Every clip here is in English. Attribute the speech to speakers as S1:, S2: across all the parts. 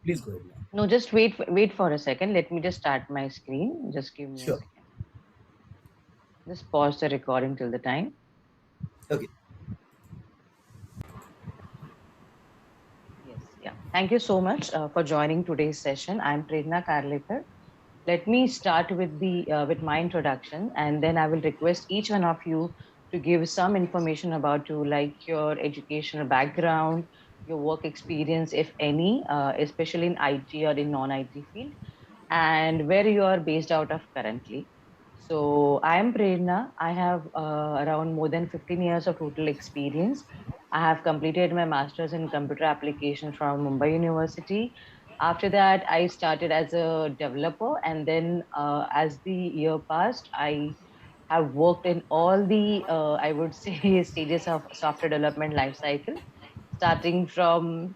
S1: Please go ahead. Ma'am.
S2: No, just wait for a second. Let me just start my screen. Just give me a
S1: Sure.
S2: second. Just pause the recording till the time.
S1: Okay.
S2: Yes, yeah. Thank you so much for joining today's session. I'm Prerana Karlekar. Let me start with the with my introduction, and then I will request each one of you to give some information about you, like your educational background, your work experience, if any, especially in IT or in non-IT field, and where you are based out of currently. So I am Prerna. I have around more than 15 years of total experience. I have completed my master's in computer application from Mumbai University. After that, I started as a developer, and then as the year passed, I have worked in all the I would say stages of software development life cycle, starting from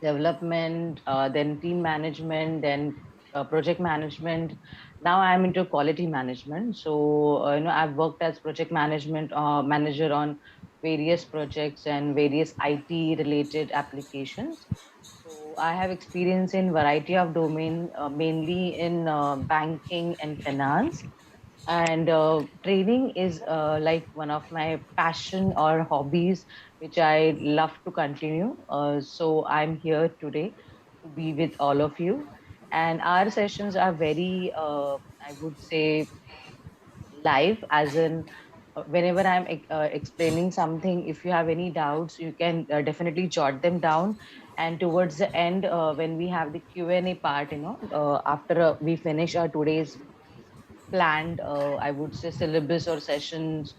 S2: development, then team management, then project management. Now I'm into quality management. So I've worked as project management manager on various projects and various IT related applications. So I have experience in variety of domain, mainly in banking and finance, and training is like one of my passion or hobbies which I love to continue. So I'm here today to be with all of you, and our sessions are very I would say live, as in whenever I'm explaining something, if you have any doubts, you can definitely jot them down. And towards the end, when we have the Q&A part, after we finish our today's planned I would say syllabus or sessions,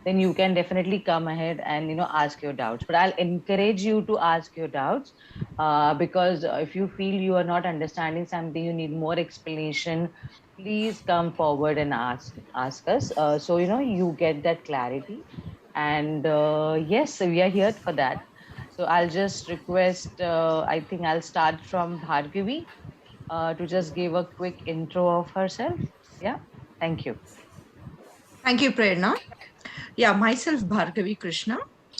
S2: then you can definitely come ahead and ask your doubts, but I'll encourage you to ask your doubts, because if you feel you are not understanding something, you need more explanation, please come forward and ask us, so you get that clarity. And yes, we are here for that. So I'll just request, I think I'll start from Bhargavi, to just give a quick intro of herself. Yeah, thank you.
S3: Thank you, Prerna. Yeah, myself, Bhargavi Krishna.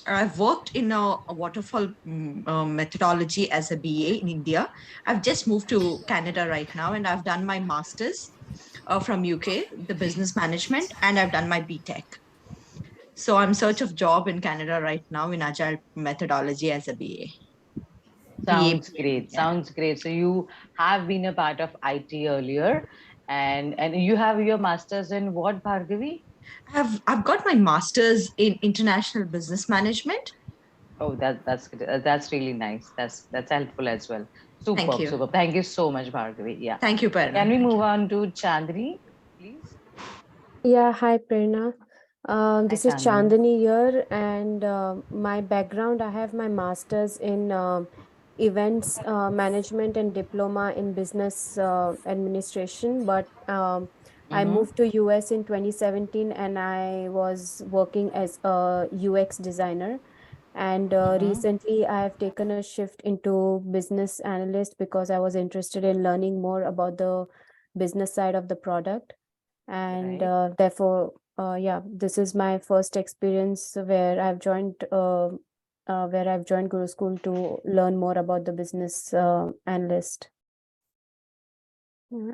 S3: I've worked in a waterfall methodology as a BA in India. I've just moved to Canada right now, and I've done my master's from UK, the business management, and I've done my BTech. So I'm search of job in Canada right now in agile methodology as a BA.
S2: Sounds great.
S3: Yeah.
S2: Sounds great. So you have been a part of IT earlier, and you have your masters in what, Bhargavi?
S3: I've got my master's in international business management.
S2: Oh, that's really nice. That's helpful as well.
S3: Thank
S2: Superb,
S3: you.
S2: superb. Thank you so much, Bhargavi. Yeah.
S3: Thank you, Prerna.
S2: Can we
S3: Thank
S2: move
S3: you.
S2: on to Chandri, please?
S4: Yeah, hi Prerna.
S2: Hi,
S4: This is
S2: Chandni.
S4: Chandani here, and my background, I have my master's in events management and diploma in business administration. But I
S2: Mm-hmm.
S4: moved to US in 2017, and I was working as a UX designer. And
S2: Mm-hmm.
S4: recently, I have taken a shift into business analyst because I was interested in learning more about the business side of the product. And
S2: Right.
S4: therefore, yeah, this is my first experience where I've joined Guru School to learn more about the business analyst. Yeah.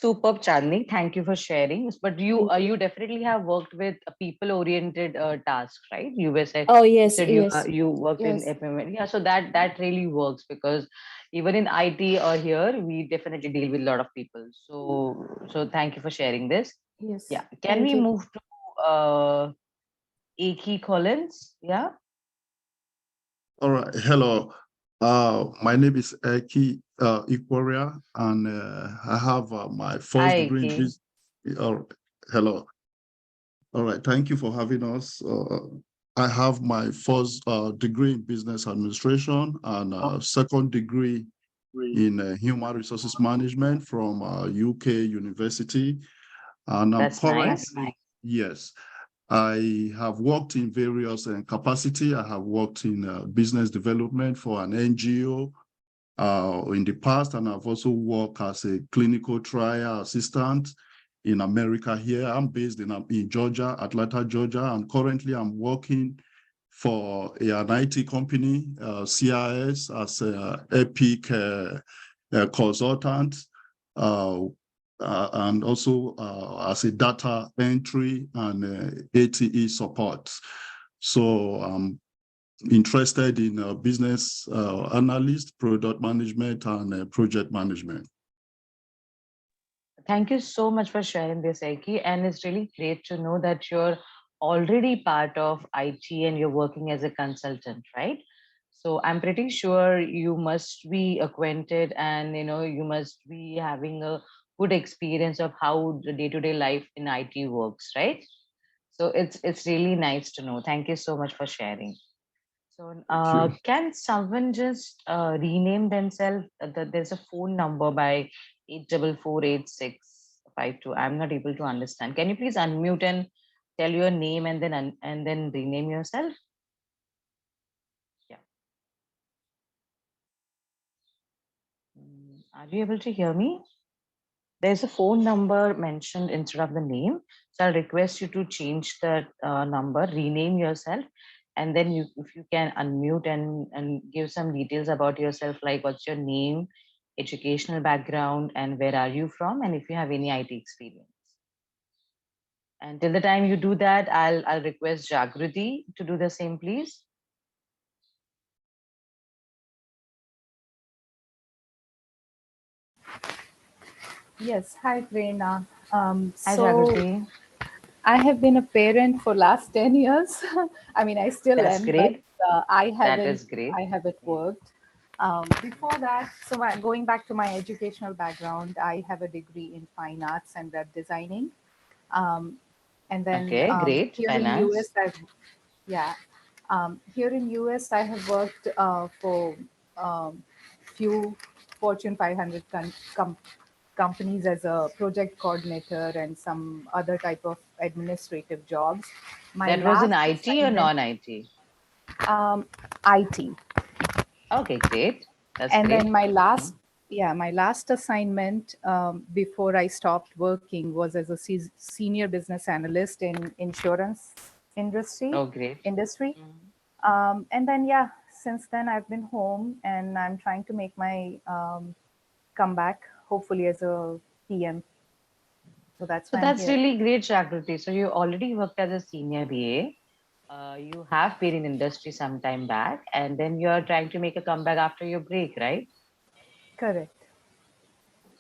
S2: Superb, Chandni. Thank you for sharing. But you
S4: Thank you.
S2: you definitely have worked with people-oriented tasks, right?
S4: Oh,
S2: You
S4: yes,
S2: said
S4: yes,
S2: you worked in
S4: yes,
S2: FML. Yeah, so that really works, because even in IT or here, we definitely deal with a lot of people. So thank you for sharing this.
S4: yes.
S2: Yeah. Can
S4: Thank
S2: we
S4: you.
S2: move to Aki Collins? Yeah.
S5: All right. Hello. My name is Eki Ikworia, and I have my first
S2: Hi,
S5: degree in
S2: Aki.
S5: business. Hello. All right. Thank you for having us. I have my first degree in business administration and second degree in human resources management from UK University. And I'm
S2: That's nice.
S5: currently, yes, I have worked in various capacity. I have worked in business development for an NGO in the past, and I've also worked as a clinical trial assistant in America here. I'm based in Georgia, Atlanta, Georgia, and currently I'm working for an IT company, CIS as a Epic consultant, and also as a data entry and ATE support. So I'm interested in business analyst, product management, and project management.
S2: Thank you so much for sharing this, Eki. And it's really great to know that you're already part of IT and you're working as a consultant, right? So I'm pretty sure you must be acquainted and you must be having a good experience of how the day-to-day life in IT works, right? So it's really nice to know. Thank you so much for sharing. So can someone just rename themselves? There's a phone number by 8448652. I'm not able to understand. Can you please unmute and tell your name and then rename yourself? Yeah. Are you able to hear me? There's a phone number mentioned instead of the name. So I'll request you to change that number, rename yourself, and then if you can unmute and give some details about yourself, like what's your name, educational background, and where are you from, and if you have any IT experience. And till the time you do that, I'll request Jagruti to do the same, please.
S1: Yes, hi Prerana.
S2: Hi,
S1: So
S2: Jagruti.
S1: I have been a parent for last 10 years. I mean, I still
S2: That's
S1: am, but
S2: great. That is great.
S1: I haven't worked. Before that, so going back to my educational background, I have a degree in fine arts and web designing. And then
S2: Okay, great.
S1: here in US,
S2: Finance.
S1: yeah, here in US, I have worked for few Fortune 500 companies as a project coordinator and some other type of administrative jobs. My
S2: That was in
S1: last
S2: IT or
S1: assignment,
S2: non-IT?
S1: IT.
S2: Okay, great. That's
S1: And then
S2: great.
S1: my last assignment before I stopped working was as a senior business analyst in insurance industry.
S2: Oh, great.
S1: Industry. And then, since then I've been home and I'm trying to make my comeback, hopefully as a PM. So that's
S2: So
S1: why I'm
S2: that's
S1: here.
S2: really great, Jagrati. So you already worked as a senior BA. You have been in industry some time back, and then you're trying to make a comeback after your break, right?
S1: Correct.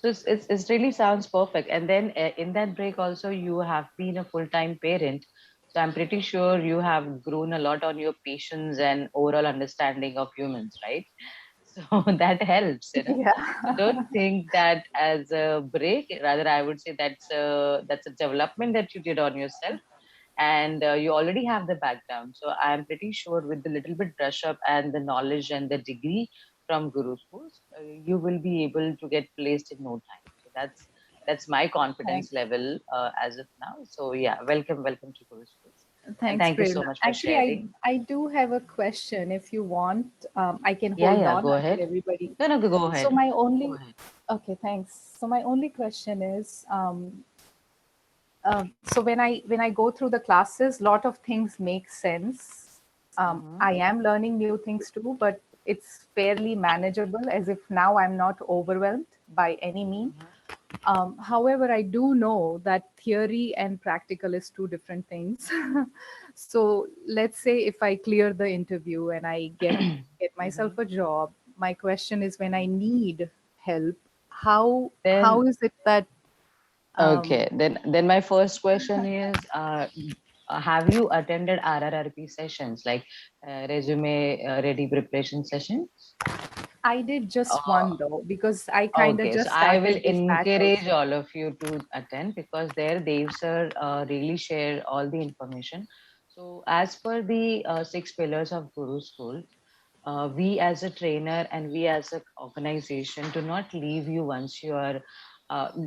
S2: So it's really sounds perfect. And then in that break also, you have been a full-time parent. So I'm pretty sure you have grown a lot on your patience and overall understanding of humans, right? So that helps. So
S1: Yeah.
S2: don't think that as a break. Rather, I would say that's a development that you did on yourself, and you already have the background. So I'm pretty sure with the little bit brush up and the knowledge and the degree from Guru Schools, you will be able to get placed in no time. So that's my confidence
S1: Thanks.
S2: level as of now. So yeah, welcome to Guru Schools, and
S1: Thanks,
S2: thank you so
S1: Prerna.
S2: much for
S1: Actually,
S2: sharing.
S1: I do have a question. If you want, I can
S2: Yeah,
S1: hold
S2: yeah,
S1: on
S2: go
S1: until
S2: ahead.
S1: everybody.
S2: No, no, go
S1: So
S2: ahead.
S1: my
S2: Go
S1: only,
S2: ahead.
S1: okay, thanks. So my only question is, so when I go through the classes, lot of things make sense.
S2: Mhm.
S1: I am learning new things too, but it's fairly manageable, as if now I'm not overwhelmed by any means.
S2: Mhm.
S1: However, I do know that theory and practical is two different things. So let's say if I clear the interview and I get myself
S2: Mhm.
S1: a job, my question is, when I need help, how
S2: Then
S1: is it that um,
S2: okay, then my first question is, have you attended RRRP sessions like resume ready preparation sessions?
S1: I did just
S2: Uh,
S1: one though, because I kind of
S2: okay, so
S1: just
S2: I will
S1: started this batch
S2: encourage
S1: also.
S2: all of you to attend because there Dave sir really share all the information. So as per the 6 pillars of Guru School, we as a trainer and we as an organization do not leave you once you are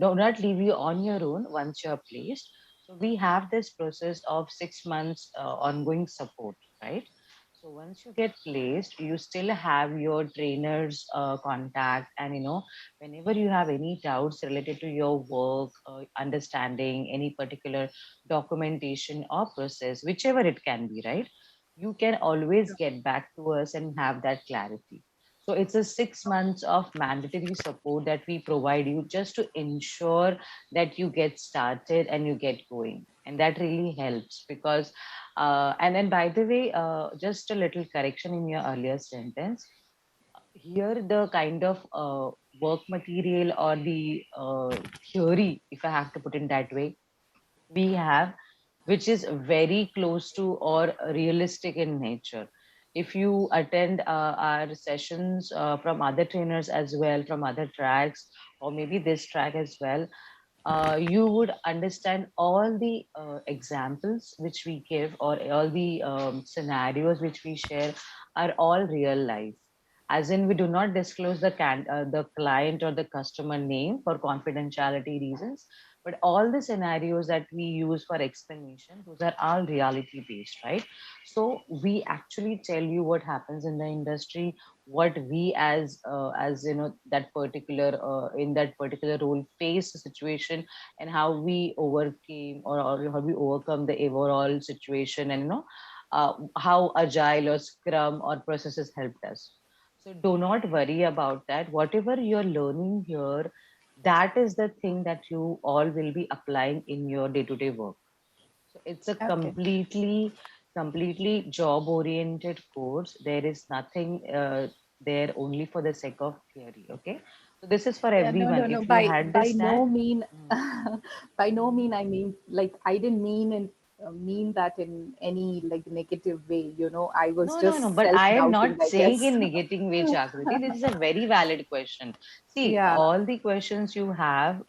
S2: do not leave you on your own once you are placed. So we have this process of 6 months ongoing support, right? So once you get placed, you still have your trainer's contact, and whenever you have any doubts related to your work, understanding any particular documentation or process, whichever it can be, right? you can always get back to us and have that clarity. So it's a 6 months of mandatory support that we provide you just to ensure that you get started and you get going. And that really helps because, and then by the way, just a little correction in your earlier sentence. Here, the kind of work material or the theory, if I have to put it that way, we have, which is very close to or realistic in nature. If you attend our sessions from other trainers as well, from other tracks, or maybe this track as well, you would understand all the examples which we give or all the scenarios which we share are all real life. As in, we do not disclose the client or the customer name for confidentiality reasons, but all the scenarios that we use for explanation, those are all reality based, right? So we actually tell you what happens in the industry, what we as you know that particular in that particular role face the situation, and how we overcame or how we overcome the overall situation, and how agile or scrum or processes helped us. So do not worry about that. Whatever you're learning here, that is the thing that you all will be applying in your day-to-day work. So it's a
S1: Okay.
S2: completely job oriented course. There is nothing there only for the sake of theory. Okay. So this is for
S1: Yeah, no, no,
S2: everyone.
S1: no.
S2: If you had
S1: By
S2: this
S1: no
S2: stand,
S1: mean,
S2: mm,
S1: by no
S2: mm.
S1: mean, I mean, like, I didn't mean that in any like negative way. I was
S2: No.
S1: just
S2: But I am
S1: self-doubting,
S2: not
S1: I
S2: saying
S1: guess.
S2: in negating way, Jagriti. This is a very valid question. See,
S1: Yeah,
S2: all the questions you have,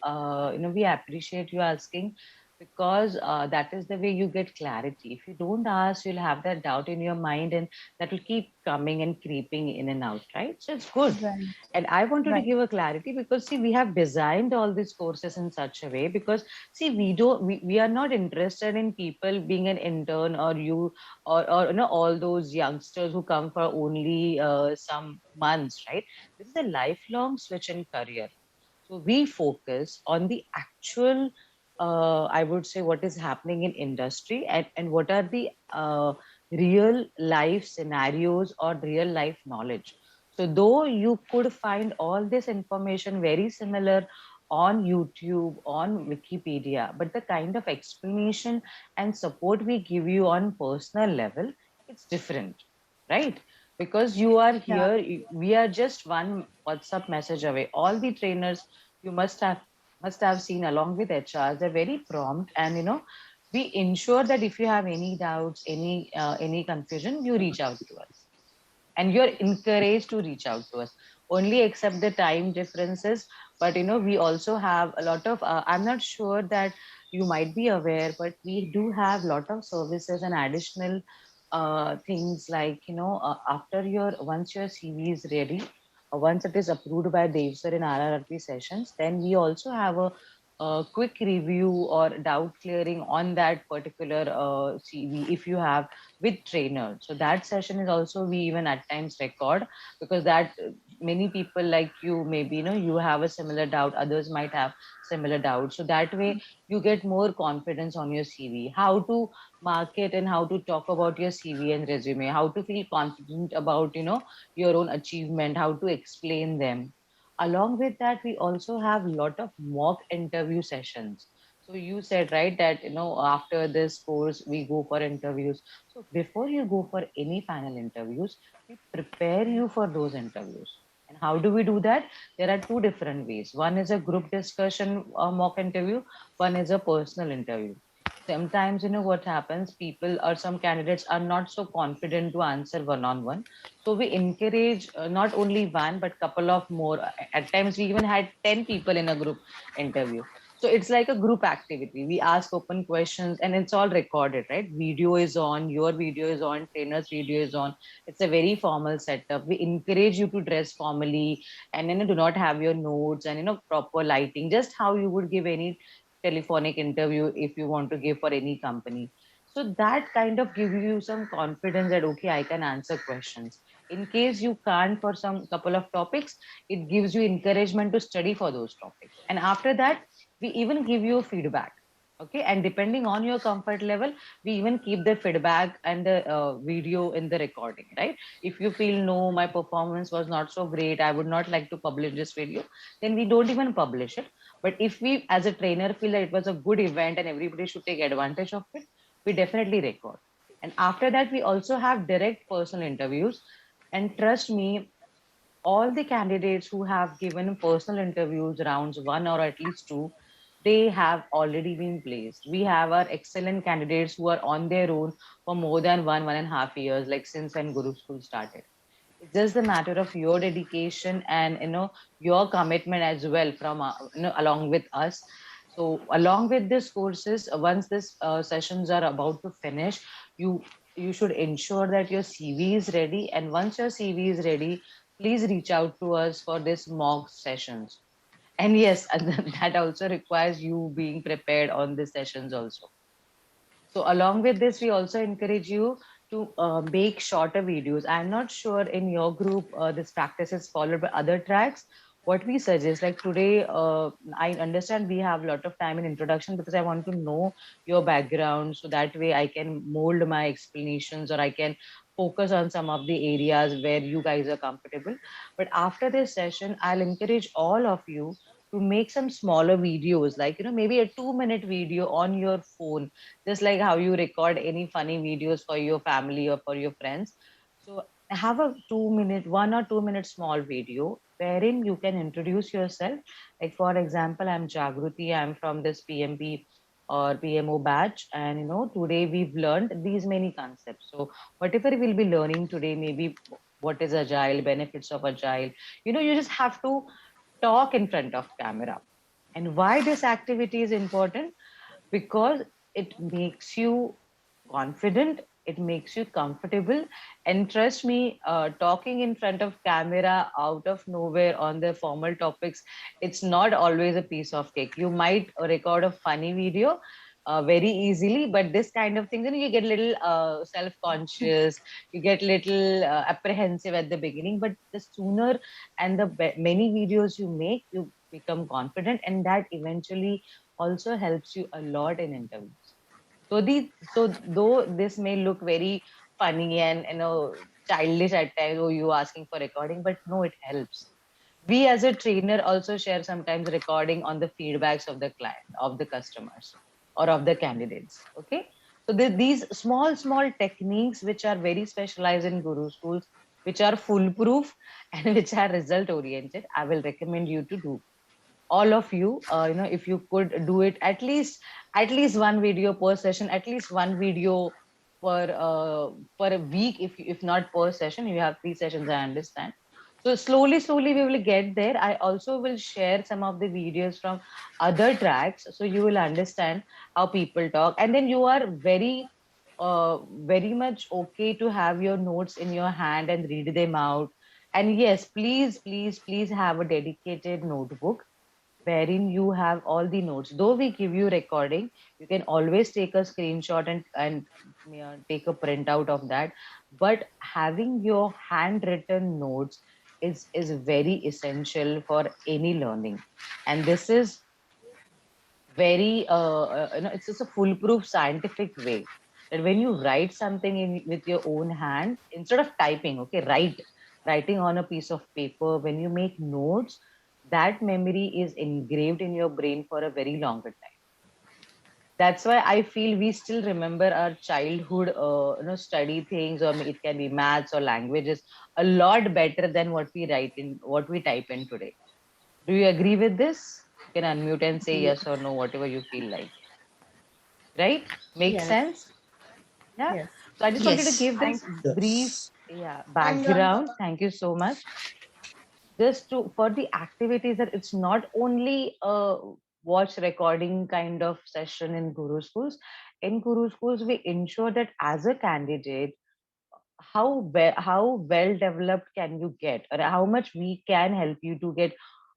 S2: we appreciate you asking because that is the way you get clarity. If you don't ask, you'll have that doubt in your mind, and that will keep coming and creeping in and out, right? So it's good.
S1: right,
S2: And I wanted to
S1: right.
S2: give a clarity because see, we have designed all these courses in such a way because see, we are not interested in people being an intern or you or all those youngsters who come for only some months, right? This is a lifelong switch in career. So we focus on the actual, I would say, what is happening in industry, and what are the real life scenarios or real life knowledge. So though you could find all this information very similar on YouTube, on Wikipedia, but the kind of explanation and support we give you on personal level, it's different, right? Because you are
S1: Yeah,
S2: here, we are just one WhatsApp message away. All the trainers you must have seen along with HRs, they're very prompt, and we ensure that if you have any doubts, any confusion, you reach out to us, and you're encouraged to reach out to us. Only accept the time differences, but we also have a lot of I'm not sure that you might be aware, but we do have a lot of services and additional things like after your once your CV is ready, once it is approved by Dev sir in RRRP sessions, then we also have a quick review or doubt clearing on that particular CV if you have with trainer. So that session is also we even at times record, because that many people like you, maybe you have a similar doubt, others might have similar doubts. So that way you get more confidence on your CV, how to market and how to talk about your CV and resume, how to feel confident about your own achievement, how to explain them. Along with that, we also have a lot of mock interview sessions. So you said right that after this course we go for interviews. So before you go for any final interviews, we prepare you for those interviews. And how do we do that? There are two different ways. One is a group discussion mock interview, one is a personal interview. Sometimes, what happens, people or some candidates are not so confident to answer one on one. So we encourage not only one, but couple of more. At times, we even had 10 people in a group interview. So it's like a group activity. We ask open questions and it's all recorded, right? Video is on, your video is on, trainer's video is on. It's a very formal setup. We encourage you to dress formally and do not have your notes and proper lighting, just how you would give any telephonic interview if you want to give for any company. So that kind of give you some confidence that okay, I can answer questions. In case you can't for some couple of topics, it gives you encouragement to study for those topics. And after that, we even give you feedback. Okay, and depending on your comfort level, we even keep the feedback and the video in the recording, right? If you feel no, my performance was not so great, I would not like to publish this video, then we don't even publish it. But if we as a trainer feel that it was a good event and everybody should take advantage of it, we definitely record. And after that, we also have direct personal interviews. And trust me, all the candidates who have given personal interviews rounds one or at least two, they have already been placed. We have our excellent candidates who are on their own for more than 1.5 years, like since when Guru School started. It's just a matter of your dedication and your commitment as well from along with us. So along with these courses, once these sessions are about to finish, you you should ensure that your CV is ready. And once your CV is ready, please reach out to us for this mock sessions. And yes, that also requires you being prepared on the sessions also. So along with this, we also encourage you to make shorter videos. I'm not sure in your group this practice is followed by other tracks. What we suggest, like today, I understand we have a lot of time in introduction because I want to know your background, so that way I can mold my explanations or I can focus on some of the areas where you guys are comfortable. But after this session, I'll encourage all of you to make some smaller videos, like maybe a 2-minute video on your phone, just like how you record any funny videos for your family or for your friends. So have a 2-minute, 1 or 2 minute small video wherein you can introduce yourself. Like for example, I'm Jagruti, I'm from this PMP or PMO batch, and today we've learned these many concepts. So whatever we'll be learning today, maybe what is agile, benefits of agile, you just have to talk in front of camera. And why this activity is important? Because it makes you confident, it makes you comfortable. And trust me, talking in front of camera out of nowhere on the formal topics, it's not always a piece of cake. You might record a funny video very easily, but this kind of things, you get a little self-conscious, you get little apprehensive at the beginning. But the sooner and the many videos you make, you become confident, and that eventually also helps you a lot in interviews. So though this may look very funny and childish at times, oh, you asking for recording, but no, it helps. We as a trainer also share sometimes recording on the feedbacks of the client, of the customers, or of the candidates. Okay, so these small techniques which are very specialized in Guru Schools, which are foolproof and which are result oriented, I will recommend you to do. All of you, if you could do it at least one video per session, at least one video per a week. If not per session, you have 3 sessions, I understand. So slowly we will get there. I also will share some of the videos from other tracks, so you will understand how people talk. And then you are very much okay to have your notes in your hand and read them out. And yes, please have a dedicated notebook wherein you have all the notes. Though we give you recording, you can always take a screenshot and take a printout of that. But having your handwritten notes is very essential for any learning. And this is very it's just a foolproof scientific way that when you write something in with your own hand instead of typing, okay, writing on a piece of paper, when you make notes, that memory is engraved in your brain for a very longer time. That's why I feel we still remember our childhood study things, or it can be maths or languages, a lot better than what we type in today. Do you agree with this? You can unmute and say yes or no, whatever you feel like. Right? Makes
S1: Yes,
S2: sense? Yeah.
S1: yes.
S2: So I just wanted to
S3: Yes.
S2: give
S1: Thank
S2: this
S1: you.
S2: brief,
S5: Yes.
S2: yeah, background. Thank you so much. Just to for the activities, that it's not only a watch recording kind of session in Guru Schools. In Guru Schools, we ensure that as a candidate, how well developed can you get, or how much we can help you to get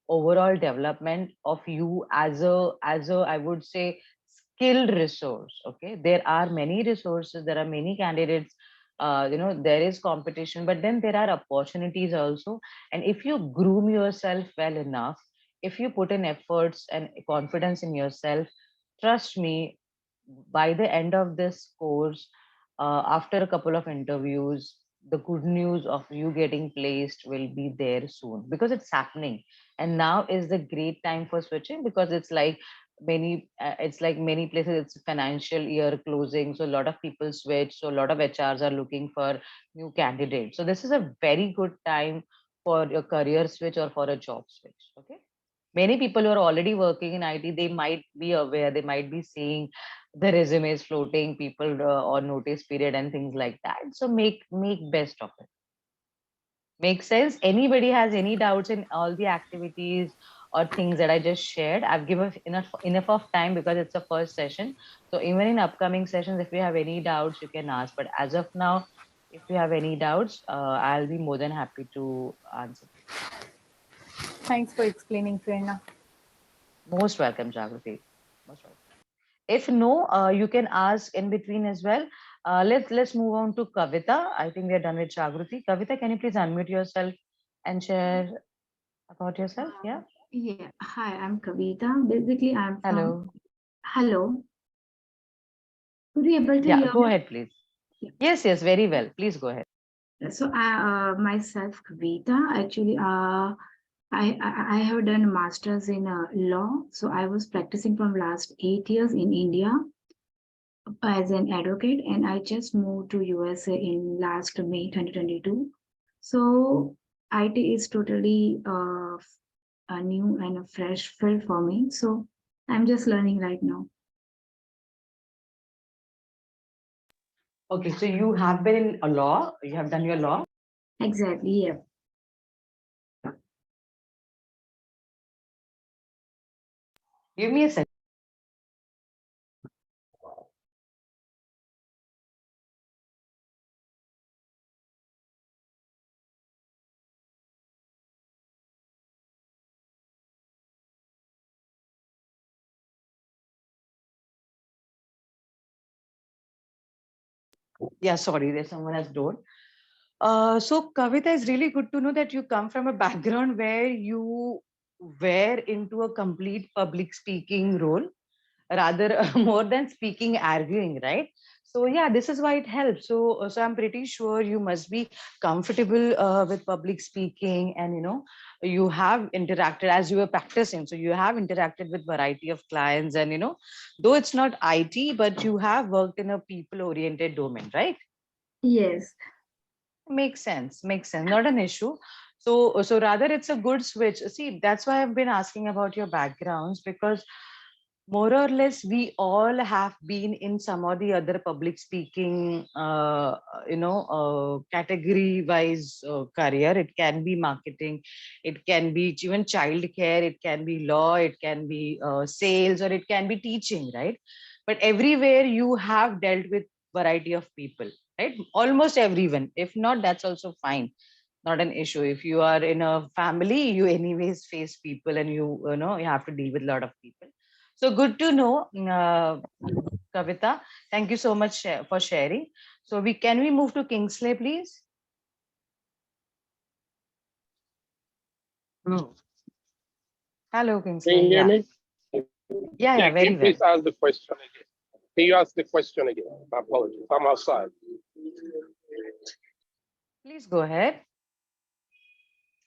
S2: overall development of you as a I would say skilled resource. Okay, there are many resources, there are many candidates, there is competition, but then there are opportunities also. And if you groom yourself well enough, if you put in efforts and confidence in yourself, trust me, by the end of this course, after a couple of interviews, the good news of you getting placed will be there soon, because it's happening. And now is the great time for switching, because it's like many places, it's financial year closing, so a lot of people switch, so a lot of HRs are looking for new candidates. So this is a very good time for your career switch or for a job switch. Okay, many people who are already working in IT, they might be aware, they might be seeing the resumes floating, people on notice period and things like that. So make best of it. Make sense? Anybody has any doubts in all the activities or things that I just shared? I've given enough of time because it's a first session. So even in upcoming sessions, if you have any doubts, you can ask. But as of now, if you have any doubts, I'll be more than happy to answer.
S1: Thanks for explaining, Prerana.
S2: Most welcome, Jagrati. Most welcome. If no, you can ask in between as well. Let's move on to Kavita. I think we are done with Jagrati. Kavita, can you please unmute yourself and share about yourself? Yeah.
S6: Yeah. Hi, I'm Kavita. Basically, I'm from.
S2: Hello.
S6: Hello. Could you able to
S2: Yeah,
S6: hear
S2: go
S6: me?
S2: ahead, please.
S6: Yeah.
S2: Yes, very well. Please go ahead.
S6: So, myself, Kavita. Actually, I have done masters in law. So I was practicing from last 8 years in India as an advocate, and I just moved to USA in last May 2022. So IT is totally a new and a fresh field for me. So I'm just learning right now.
S2: Okay, so you have been in a law. You have done your law.
S6: Exactly. Yeah.
S2: Give me a second. Yeah, sorry, there's someone else door. So Kavita, is really good to know that you come from a background where you were into a complete public speaking role, rather more than speaking, arguing, right? So yeah, this is why it helps. So I'm pretty sure you must be comfortable with public speaking, and you have interacted as you were practicing. So you have interacted with variety of clients, and though it's not IT, but you have worked in a people oriented domain, right?
S6: Yes.
S2: Makes sense. Makes sense. Not an issue. So rather it's a good switch. See, that's why I've been asking about your backgrounds, because more or less we all have been in some or the other public speaking category wise career. It can be marketing, it can be even childcare, it can be law, it can be sales, or it can be teaching, right? But everywhere you have dealt with variety of people, right? Almost everyone. If not, that's also fine, not an issue. If you are in a family, you anyways face people, and you have to deal with a lot of people. So good to know, Kavita. Thank you so much for sharing. So we move to Kingsley, please?
S7: Hello.
S2: Hello,
S7: Can
S2: Kingsley.
S7: you hear
S2: Yeah.
S7: me?
S2: Yeah,
S7: Can you
S2: very well.
S7: please ask the question again? Can you ask the question again? My apologies. I'm outside.
S2: Please go ahead.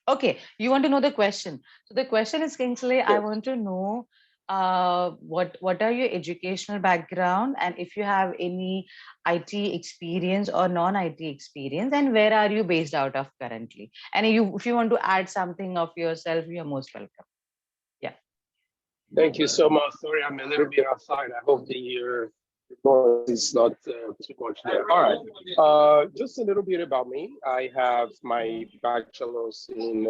S2: Okay, you want to know the question. So the question is, Kingsley, I
S7: Yes.
S2: want to know what are your educational background, and if you have any IT experience or non-IT experience, and where are you based out of currently? And if you want to add something of yourself, you're most welcome. Yeah.
S7: Thank you so much. Sorry, I'm a little bit outside. I hope the noise is not too much there. All right. Just a little bit about me. I have my bachelor's in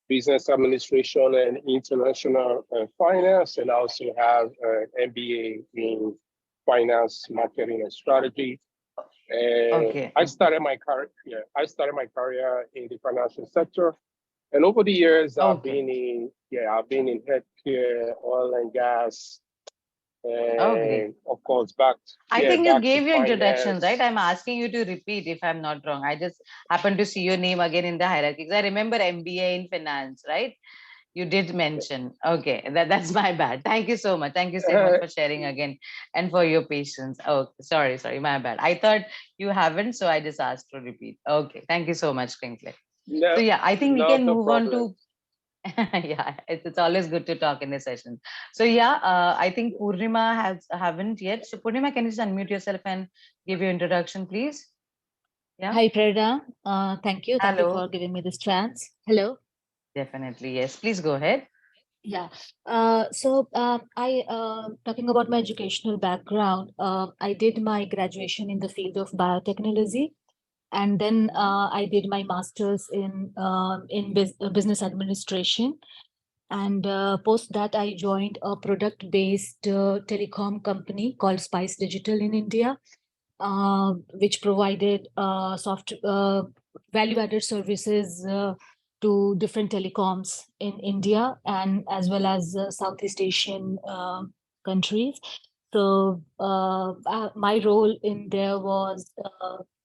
S7: business administration and international finance, and I also have an MBA in finance, marketing, and strategy. And
S2: Okay.
S7: I started my career. Yeah, I started my career in the financial sector, and over the years, I've been in healthcare, oil and gas,
S2: Oh, great.
S7: and of course back
S2: I think you
S7: back to
S2: gave your introduction, right?
S7: finance.
S2: I'm asking you to repeat if I'm not wrong. I just happened to see your name again in the hierarchy. I remember MBA in finance, right? You did mention. Okay, that's my bad. Thank you so much. Thank you so much for sharing again and for your patience. Oh, sorry, my bad. I thought you haven't, so I just asked to repeat. Okay, thank you so much, Crinkle.
S7: No,
S2: So yeah, I think we
S7: not
S2: can
S7: a
S2: move on
S7: problem.
S2: to yeah, it's always good to talk in this session. So yeah, I think Purnima haven't yet. So Purnima, can you just unmute yourself and give your introduction, please? Yeah.
S8: Hi, Prerana. Thank you. Thank you
S2: Hello.
S8: for giving me this chance. Hello.
S2: Definitely, yes. Please go ahead.
S8: Yeah. I talking about my educational background. I did my graduation in the field of biotechnology, and then I did my master's in business administration. And post that, I joined a product-based telecom company called Spice Digital in India, which provided value-added services to different telecoms in India and as well as Southeast Asian countries. So my role in there was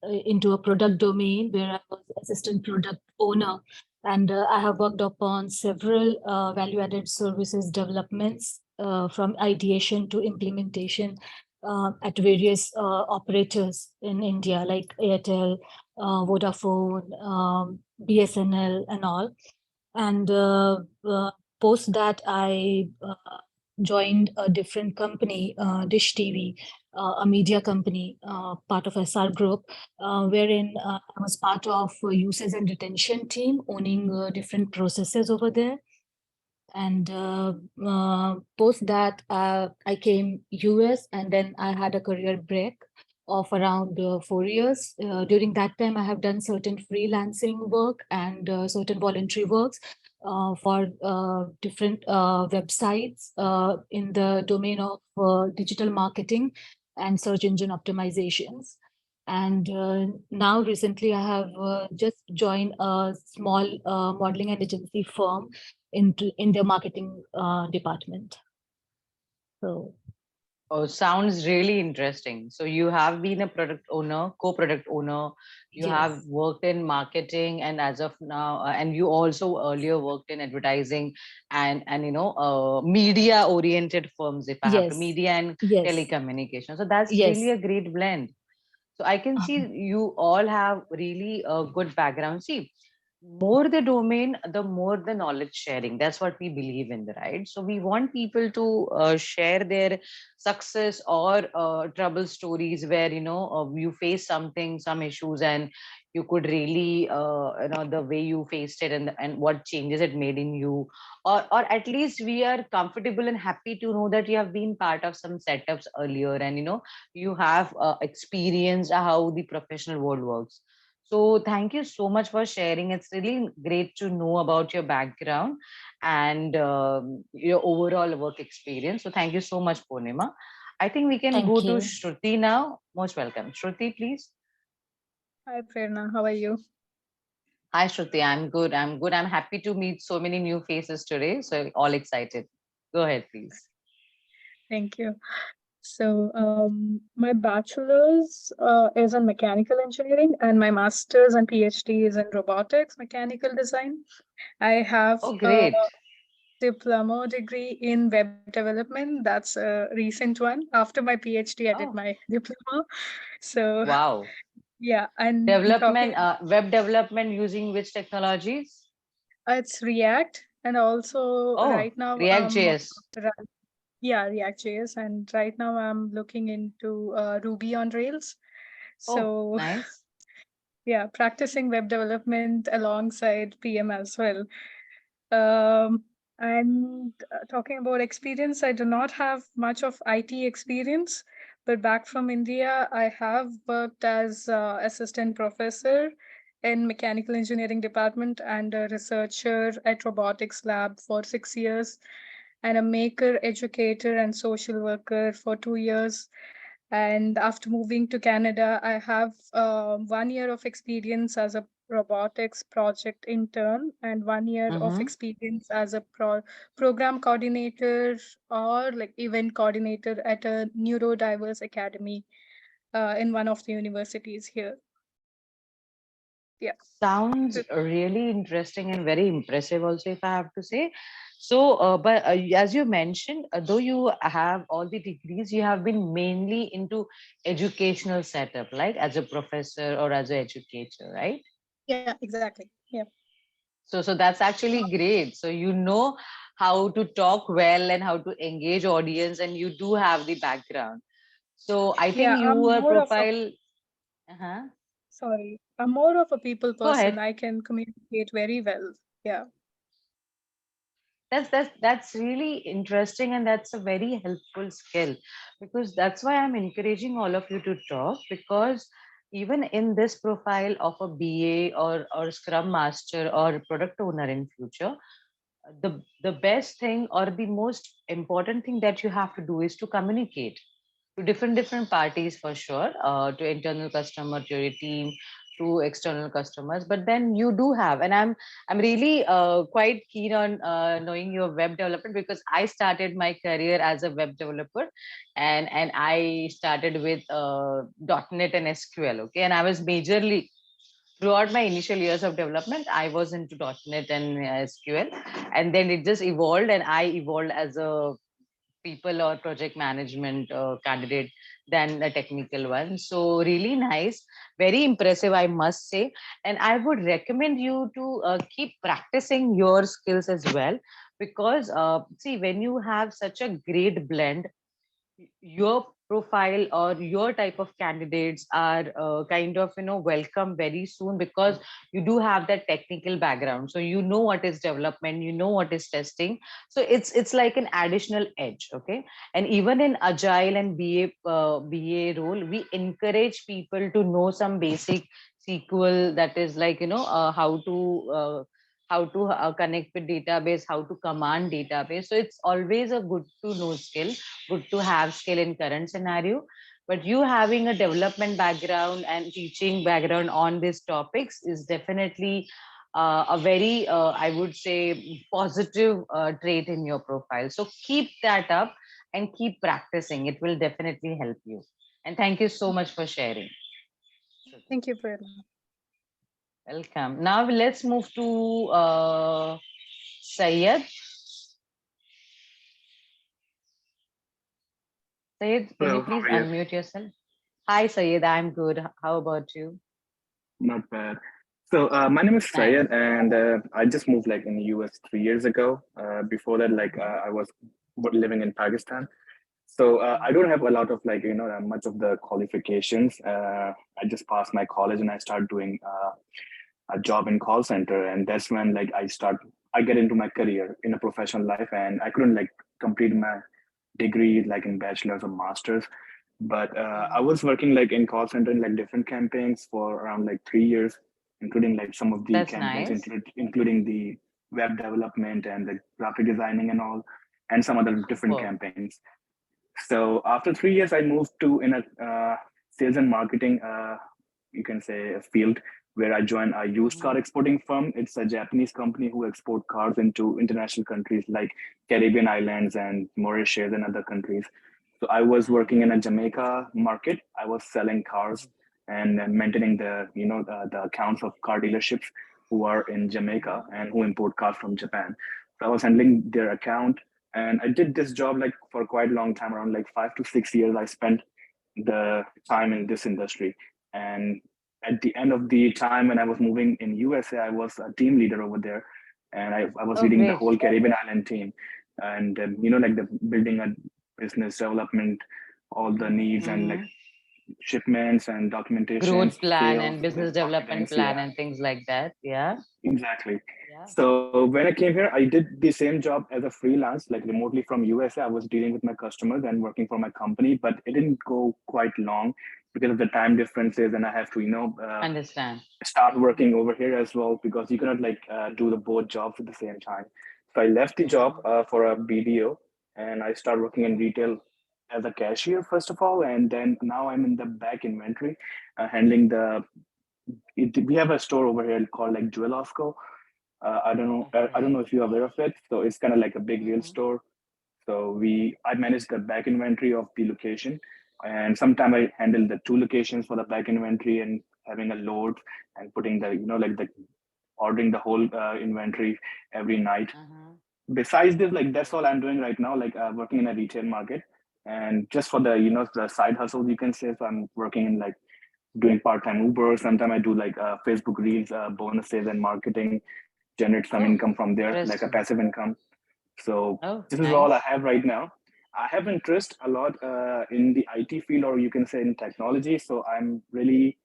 S8: into a product domain where I was assistant product owner. And I have worked upon several value-added services developments from ideation to implementation at various operators in India, like Airtel, Vodafone, BSNL, and all. And post that, I joined a different company, Dish TV, a media company, part of SR Group, wherein I was part of usage and retention team, owning different processes over there. And post that, I came US, and then I had a career break of around 4 years. During that time, I have done certain freelancing work and certain voluntary works for different websites in the domain of digital marketing and search engine optimizations. And now recently, I have just joined a small modeling and agency firm in their marketing department. So
S2: Oh, sounds really interesting. So you have been a product owner, co-product owner. You have
S8: yes,
S2: worked in marketing, and as of now, and you also earlier worked in advertising and media-oriented firms. If I have to,
S8: yes,
S2: media and
S8: yes,
S2: telecommunication. So that's really
S8: yes.
S2: a great blend. So I can see you all have really a good background. See, more the domain, the more the knowledge sharing. That's what we believe in, right? So we want people to share their success or trouble stories where you face something, some issues, and you could really the way you faced it and what changes it made in you, or at least we are comfortable and happy to know that you have been part of some setups earlier, and you have experienced how the professional world works. So thank you so much for sharing. It's really great to know about your background and your overall work experience. So thank you so much, Purnima. I think we can go
S8: Thank
S2: to
S8: you.
S2: Shruti now. Most welcome. Shruti, please.
S9: Hi, Prerna. How are you?
S2: Hi, Shruti. I'm good. I'm good. I'm happy to meet so many new faces today. So all excited. Go ahead, please.
S9: Thank you. So, my bachelor's is in mechanical engineering, and my master's and PhD is in robotics, mechanical design. I have
S2: Oh,
S9: a
S2: great.
S9: diploma degree in web development. That's a recent one. After my PhD, I did
S2: Oh,
S9: my diploma. So,
S2: wow.
S9: yeah, and talking,
S2: Development, web development using which technologies?
S9: it's React, and also
S2: Oh,
S9: right now,
S2: React.js.
S9: yeah, React.js, and right now I'm looking into Ruby on Rails.
S2: Oh,
S9: So
S2: nice.
S9: yeah, practicing web development alongside PM as well. Um, and talking about experience, I do not have much of IT experience, but back from India, I have worked as assistant professor in mechanical engineering department and a researcher at robotics lab for 6 years, and a maker, educator, and social worker for 2 years. And after moving to Canada, I have 1 year of experience as a robotics project intern and 1 year of
S2: Mm-hmm.
S9: experience as a program coordinator or like event coordinator at a neurodiverse academy in one of the universities here. Yeah.
S2: Sounds really interesting and very impressive also, if I have to say. So, but as you mentioned, though you have all the degrees, you have been mainly into educational setup, like as a professor or as an educator, right?
S9: Yeah, exactly. Yeah.
S2: So that's actually great. So you know how to talk well and how to engage audience, and you do have the background. So I think
S9: Yeah,
S2: your profile. Uh-huh.
S9: sorry, I'm more of a people
S2: Go
S9: person.
S2: ahead.
S9: I can communicate very well. Yeah.
S2: That's really interesting, and that's a very helpful skill, because that's why I'm encouraging all of you to talk, because even in this profile of a BA or Scrum Master or product owner in future, the best thing or the most important thing that you have to do is to communicate to different parties, for sure, to internal customer, to your team, to external customers. But then you do have, and I'm really quite keen on knowing your web development, because I started my career as a web developer, and I started with .NET and SQL. Okay, and I was majorly throughout my initial years of development, I was into .NET and SQL, and then it just evolved, and I evolved as a people or project management candidate than a technical one. So really nice, very impressive, I must say. And I would recommend you to keep practicing your skills as well, because see, when you have such a great blend, your profile or your type of candidates are kind of welcome very soon, because you do have that technical background, so you know what is development, you know what is testing. So it's like an additional edge. Okay, and even in agile and ba role, we encourage people to know some basic SQL, that is like how to connect with database, how to command database. So it's always a good to know skill, good to have skill in current scenario. But you having a development background and teaching background on these topics is definitely a very I would say positive trait in your profile. So keep that up and keep practicing, it will definitely help you. And thank you so much for sharing.
S9: Thank you, Prerana.
S2: Welcome. Now let's move to Sayed. Sayed, can you
S10: Hello, how
S2: please
S10: are you?
S2: unmute yourself? Hi, Sayed. I'm good. How about you?
S10: Not bad. So my name is
S2: Nice.
S10: Syed, and I just moved like in the US 3 years ago. Before that, like I was living in Pakistan. So I don't have a lot of like much of the qualifications. I just passed my college and I started doing a job in call center, and that's when like I get into my career in a professional life, and I couldn't like complete my degree like in bachelor's or master's. But I was working like in call center in like different campaigns for around like 3 years, including like some of the
S2: That's
S10: campaigns,
S2: nice.
S10: including the web development and the graphic designing and all, and some other different
S2: Superb.
S10: campaigns. So after 3 years, I moved to in a sales and marketing, you can say, a field where I joined a used car exporting firm. It's a Japanese company who export cars into international countries like Caribbean islands and Mauritius and other countries. So I was working in a Jamaica market. I was selling cars and maintaining the accounts of car dealerships who are in Jamaica and who import cars from Japan. So I was handling their account, and I did this job like for quite a long time, around like 5 to 6 years. I spent the time in this industry. And at the end of the time when I was moving in USA, I was a team leader over there. And I was
S2: Oh,
S10: leading the
S2: great.
S10: whole Caribbean island team. And, like the building a business development, all the needs and like shipments and documentations,
S2: Growth plan
S10: sales,
S2: and business development
S10: marketings.
S2: plan
S10: Yeah,
S2: and things like that. Yeah.
S10: exactly.
S2: Yeah.
S10: So when I came here, I did the same job as a freelance, like remotely from USA. I was dealing with my customers and working for my company, but it didn't go quite long because of the time differences, and I have to,
S2: Understand.
S10: start working over here as well, because you cannot like do the both jobs at the same time. So I left the job for a BDO, and I started working in retail as a cashier first of all, and then now I'm in the back inventory, handling we have a store over here called like Jewelosco. I don't know if you're aware of it. So it's kind of like a big real store. So I manage the back inventory of the location, and sometimes I handle the two locations for the back inventory, and having a load and putting the, like the ordering the whole inventory every night. Besides this, like that's all I'm doing right now, like working in a retail market. And just for the, the side hustle, you can say, so I'm working in like doing part-time Uber. Sometimes I do like Facebook Reels, bonuses and marketing, generate some income from there, like a passive income. So this is all I have right now. I have interest a lot in the IT field, or you can say in technology. So I'm really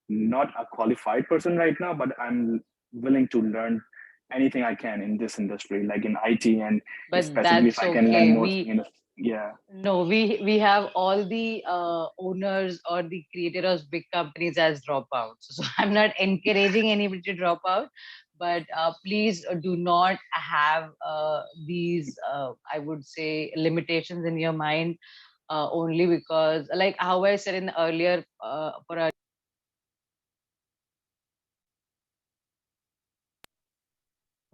S10: not a qualified person right now, but I'm willing to learn anything I can in this industry, like in IT, and
S2: But
S10: specifically if
S2: that's
S10: I can learn
S2: okay.
S10: more, yeah.
S2: No, we have all the owners or the creator of big companies as dropouts. So I'm not encouraging anybody to drop out, but please do not have these, I would say, limitations in your mind only because, like how I said in the earlier, for our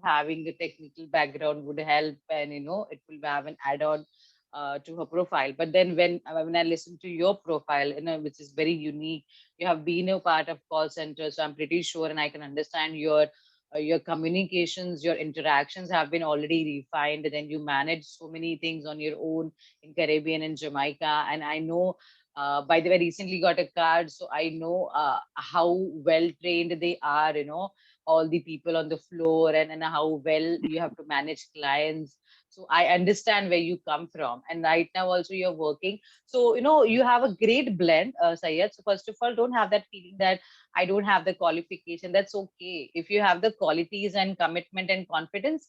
S2: having the technical background would help, and it will have an add-on to her profile. But then when I listen to your profile, which is very unique, you have been a part of call center, so I'm pretty sure, and I can understand your communications, your interactions have been already refined, and then you manage so many things on your own in Caribbean and Jamaica. And I know, by the way, recently got a card, so I know how well trained they are, all the people on the floor, and how well you have to manage clients. So I understand where you come from, and right now also you're working. So you have a great blend, Syed. So first of all, don't have that feeling that I don't have the qualification. That's okay. If you have the qualities and commitment and confidence,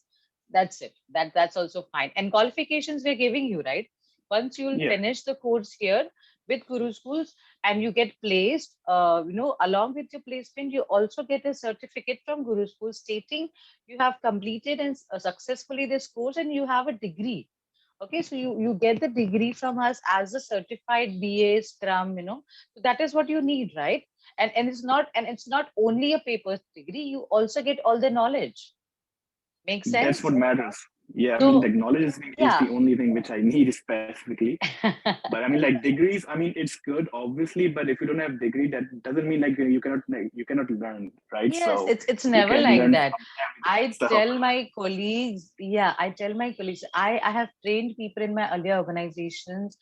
S2: that's it. That's also fine. And qualifications we're giving you, right? Once you'll finish the course here with GuruSchools and you get placed, along with your placement, you also get a certificate from GuruSchools stating you have completed and successfully this course, and you have a degree. Okay, so you get the degree from us as a certified BA Scrum, so that is what you need, right? And it's not only a paper degree, you also get all the knowledge. Makes sense?
S10: That's what matters. Yeah, I
S2: So,
S10: mean, like knowledge is the only thing which I need specifically. But I mean, like degrees, I mean, it's good, obviously, but if you don't have degree, that doesn't mean like you cannot learn, right?
S2: Yes,
S10: So
S2: it's
S10: you
S2: never
S10: can
S2: like
S10: learn
S2: that.
S10: from
S2: I
S10: everything. So
S2: tell my colleagues, I have trained people in my earlier organizations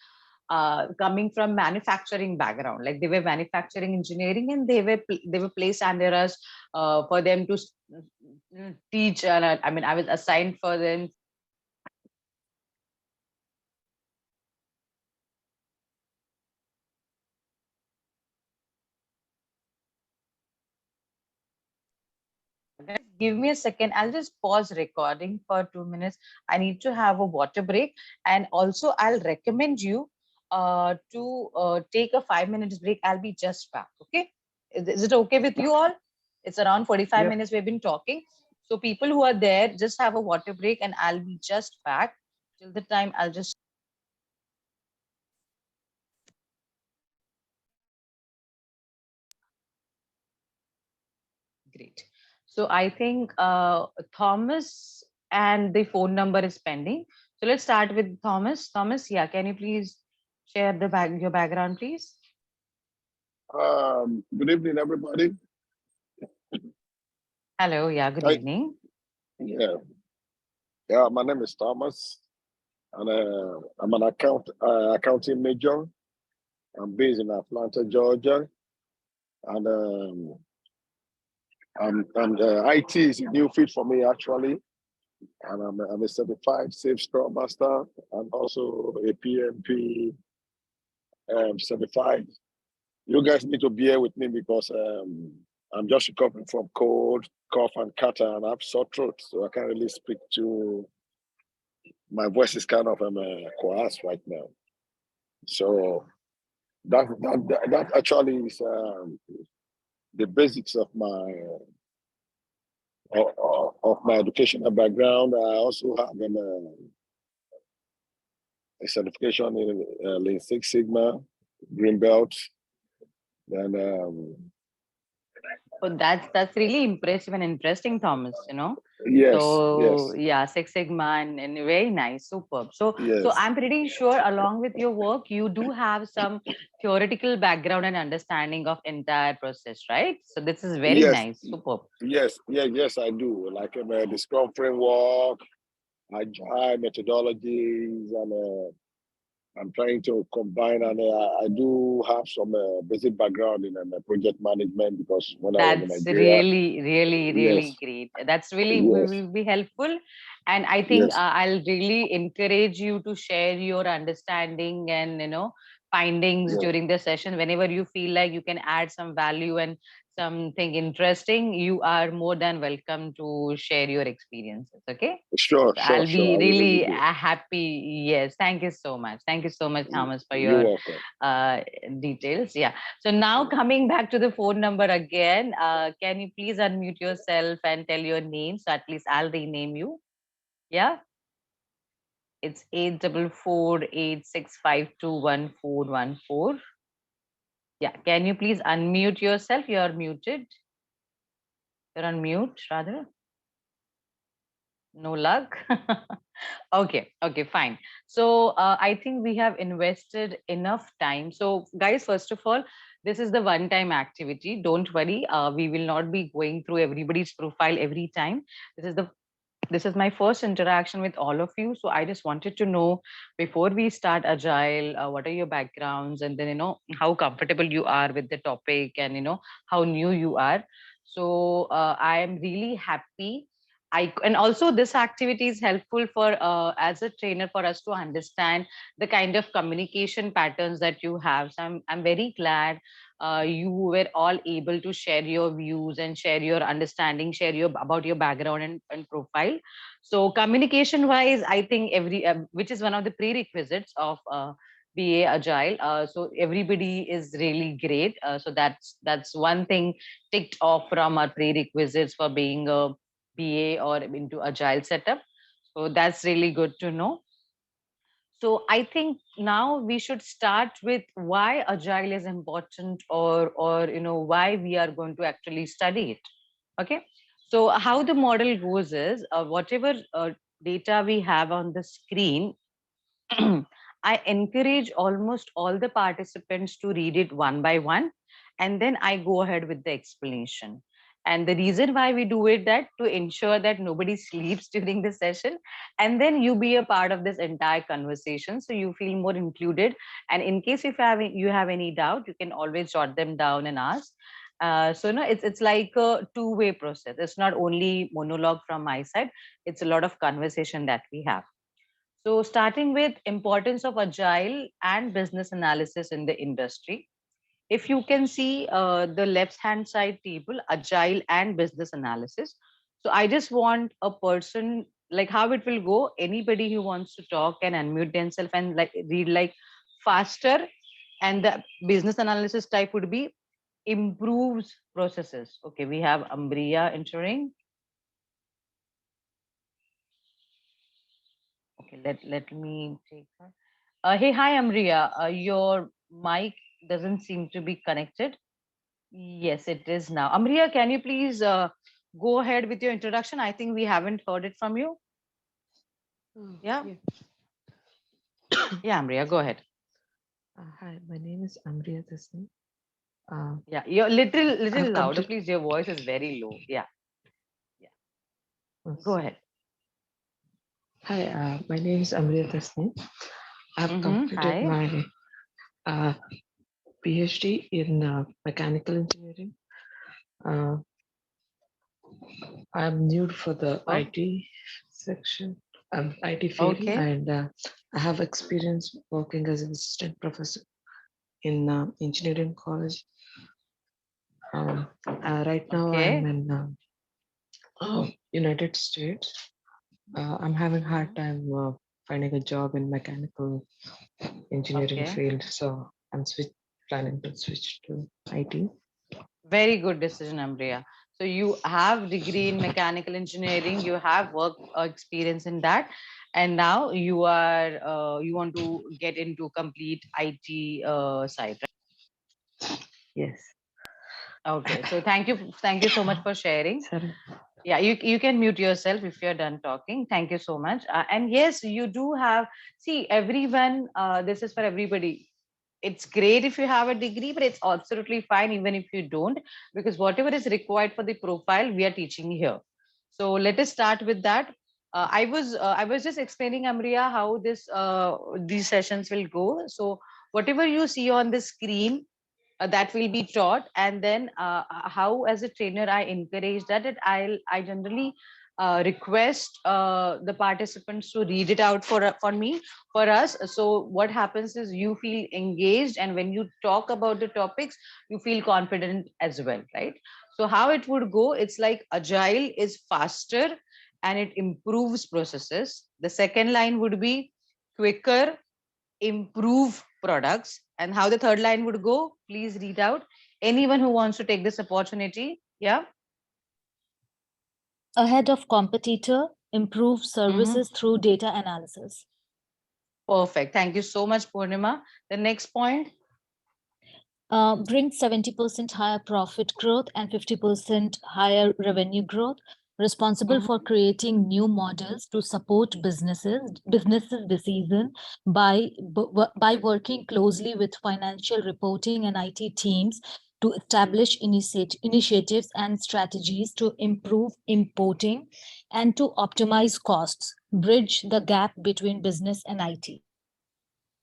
S2: coming from manufacturing background, like they were manufacturing engineering, and they were placed under us for them to teach. I mean, I was assigned for them. Give me a second. I'll just pause recording for 2 minutes. I need to have a water break. And also, I'll recommend you to take a 5 minutes break. I'll be just back. Okay. Is it okay with you all? It's around 45 minutes we've been talking. So people who are there, just have a water break and I'll be just back. Till the time, I'll just. Great. So I think Thomas and the phone number is pending. So let's start with Thomas. Thomas, yeah, can you please share your background, please?
S11: Good evening, everybody.
S2: Hello, yeah, good evening.
S11: Yeah, my name is Thomas, and I'm an accounting major. I'm based in Atlanta, Georgia, and IT is a new field for me actually, and I'm a certified Safe Scrum Master and also a PMP certified. You guys need to bear with me because I'm just recovering from cold, cough, and catarrh, and I have sore throat, so I can't really speak to. My voice is kind of coarse right now. So that actually is the basics of my educational background. I also have a certification in Lean Six Sigma, Green Belt. Then
S2: Oh, that's really impressive and interesting, Thomas.
S11: Yes,
S2: So
S11: yes,
S2: yeah, Six Sigma and very nice, superb. So
S11: yes,
S2: I'm pretty sure along with your work, you do have some theoretical background and understanding of entire process, right? So this is very
S11: yes,
S2: nice, superb.
S11: yes, I do. Like the Scrum framework, Agile methodologies, and I'm trying to combine, and I do have some basic background in project management because when I was in
S2: That's
S11: Nigeria,
S2: really, really,
S11: yes,
S2: really great. That's really
S11: yes,
S2: will be helpful. And I think
S11: yes,
S2: I'll really encourage you to share your understanding and, findings
S11: yes,
S2: during the session. Whenever you feel like you can add some value and something interesting, you are more than welcome to share your experiences. Okay.
S11: sure,
S2: So
S11: sure,
S2: I'll
S11: sure.
S2: be
S11: I will really
S2: really
S11: do.
S2: happy. Yes. Thank you so much. Thank you so much, Thomas, for
S11: You're
S2: your
S11: welcome.
S2: uh, details. Yeah. So now coming back to the phone number again, can you please unmute yourself and tell your name? So at least I'll rename you. Yeah. It's 8448652141. Yeah. Can you please unmute yourself? You're muted. You're on mute, rather. No luck. Okay, fine. So I think we have invested enough time. So guys, first of all, this is the one time activity. Don't worry, we will not be going through everybody's profile every time. This is my first interaction with all of you. So I just wanted to know, before we start Agile, what are your backgrounds, and then how comfortable you are with the topic, and how new you are. So I am really happy. And also this activity is helpful for as a trainer, for us to understand the kind of communication patterns that you have. So I'm very glad you were all able to share your views and share your understanding, share your about your background and profile. So communication wise, I think which is one of the prerequisites of BA Agile. So everybody is really great. So that's one thing ticked off from our prerequisites for being a BA or into Agile setup. So that's really good to know. So I think now we should start with why Agile is important, or why we are going to actually study it. Okay. So how the model goes is, whatever data we have on the screen, I encourage almost all the participants to read it one by one, and then I go ahead with the explanation. And the reason why we do it, that to ensure that nobody sleeps during the session, and then you be a part of this entire conversation, so you feel more included. And in case if you have any doubt, you can always jot them down and ask. So no, it's like a two-way process. It's not only monologue from my side; it's a lot of conversation that we have. So starting with importance of Agile and business analysis in the industry. If you can see the left hand side table, Agile and business analysis. So I just want a person, like how it will go. Anybody who wants to talk can unmute themselves and like read like faster. And the business analysis type would be improves processes. Okay, we have Ambria entering. Okay, let me take her. Hey, hi, Amriya. Your mic doesn't seem to be connected. Yes, it is now. Amriya, can you please go ahead with your introduction? I think we haven't heard it from you. Yeah. Yeah, Amriya, go ahead.
S12: Hi, my name is Amriya Tasni.
S2: Yeah, you're little louder,
S12: Complete.
S2: please. Your voice is very low. Yeah. Go ahead.
S12: Hi, my name is Amriya Tasni. I've completed
S2: Hi.
S12: my PhD in mechanical engineering. I'm new for the IT section, IT field, and I have experience working as an assistant professor in engineering college. Right now, I'm in United States. I'm having hard time finding a job in mechanical engineering field, so I'm planning to switch to IT.
S2: Very good decision, Amriya. So you have degree in mechanical engineering, you have work experience in that, and now you want to get into complete IT side, right?
S12: Yes.
S2: Okay, so thank you so much for sharing.
S12: Sorry.
S2: Yeah, you can mute yourself if you're done talking. Thank you so much. And yes, you do have, see, everyone, this is for everybody. It's great if you have a degree, but it's absolutely fine even if you don't, because whatever is required for the profile, we are teaching here. So let us start with that. I was just explaining, Amriya, how these sessions will go. So whatever you see on the screen, that will be taught, and then how as a trainer I encourage that, I generally request the participants to read it out for me, for us. So what happens is you feel engaged, and when you talk about the topics, you feel confident as well, right? So how it would go, it's like agile is faster and it improves processes. The second line would be quicker, improve products. And how the third line would go, please read out. Anyone who wants to take this opportunity. Yeah.
S8: Ahead of competitor, improve services through data analysis.
S2: Perfect. Thank you so much, Purnima. The next point.
S8: Bring 70% higher profit growth and 50% higher revenue growth. Responsible for creating new models to support businesses decision by working closely with financial reporting and IT teams to establish initiatives and strategies to improve importing and to optimize costs, bridge the gap between business and IT.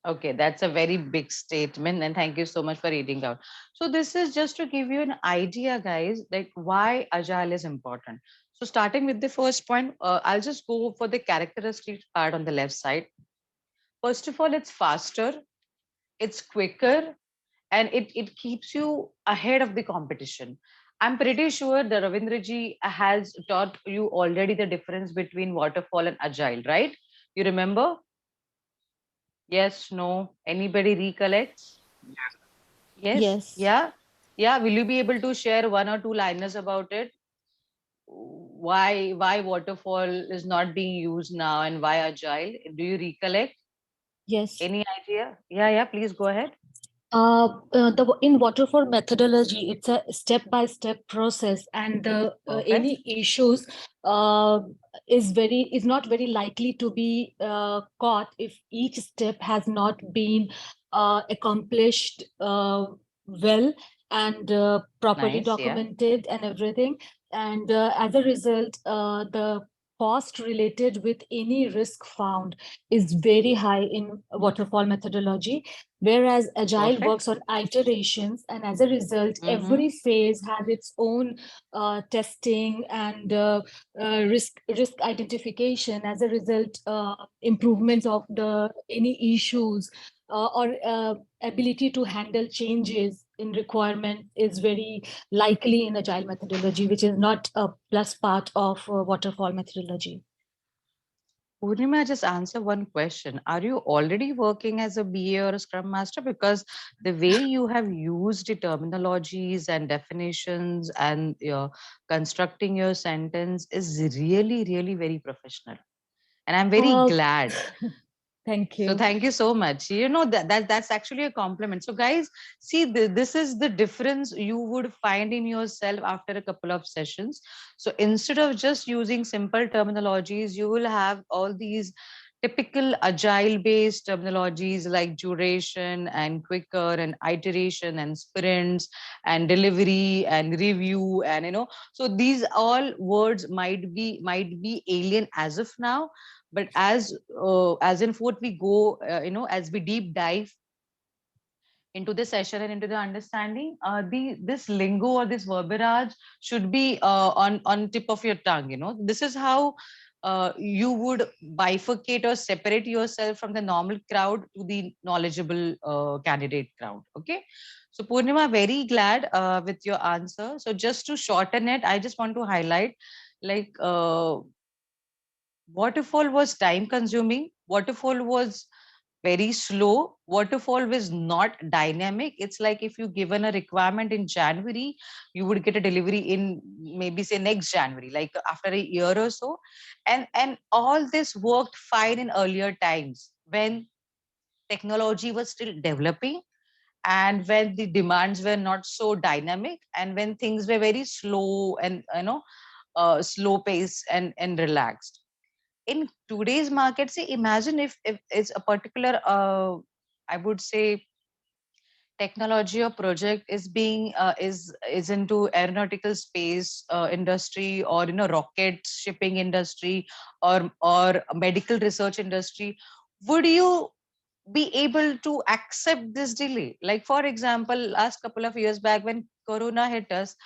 S2: Okay, that's a very big statement, and thank you so much for reading out. So this is just to give you an idea, guys, like why agile is important. So starting with the first point, I'll just go for the characteristics part on the left side. First of all, it's faster, it's quicker, and it keeps you ahead of the competition. I'm pretty sure that Ravindraji has taught you already the difference between waterfall and agile, right? You remember? Yes, no, anybody recollects? Yes,
S8: Yes.
S2: yeah, yeah. Will you be able to share one or two liners about it? Why waterfall is not being used now and why agile? Do you recollect?
S8: Yes.
S2: Any idea? Yeah, yeah. Please go ahead.
S8: In waterfall methodology, it's a step-by-step process, and any issues uh, is not very likely to be caught if each step has not been accomplished well and properly
S2: Nice, yeah.
S8: documented and everything. And as a result, the cost related with any risk found is very high in waterfall methodology, whereas agile works on iterations, and as a result, every phase has its own testing and risk identification. As a result, improvements of the any issues or ability to handle changes in requirement is very likely in agile methodology, which is not a plus part of waterfall methodology.
S2: Purnima, just answer one question. Are you already working as a BA or a Scrum Master? Because the way you have used the terminologies and definitions and constructing your sentence is really, really very professional. And I'm very glad.
S8: Thank you.
S2: So thank you so much. You know, that's actually a compliment. So guys, see, this is the difference you would find in yourself after a couple of sessions. So instead of just using simple terminologies, you will have all these typical agile based terminologies like duration and quicker and iteration and sprints and delivery and review, and so these all words might be alien as of now, but as in forth we go, as we deep dive into the session and into the understanding, this lingo or this verbiage should be on tip of your tongue. This is how you would bifurcate or separate yourself from the normal crowd to the knowledgeable candidate crowd. Okay, so Purnima, very glad with your answer. So just to shorten it, I just want to highlight, like, waterfall was time consuming, waterfall was very slow, waterfall was not dynamic. It's like if you given a requirement in January, you would get a delivery in maybe say next January, like after a year or so. And all this worked fine in earlier times when technology was still developing and when the demands were not so dynamic, and when things were very slow and slow pace and relaxed. In today's market, say, imagine if it's a particular I would say technology or project is being is into aeronautical space industry, or rocket shipping industry, or medical research industry. Would you be able to accept this delay? Like, for example, last couple of years back when corona hit us,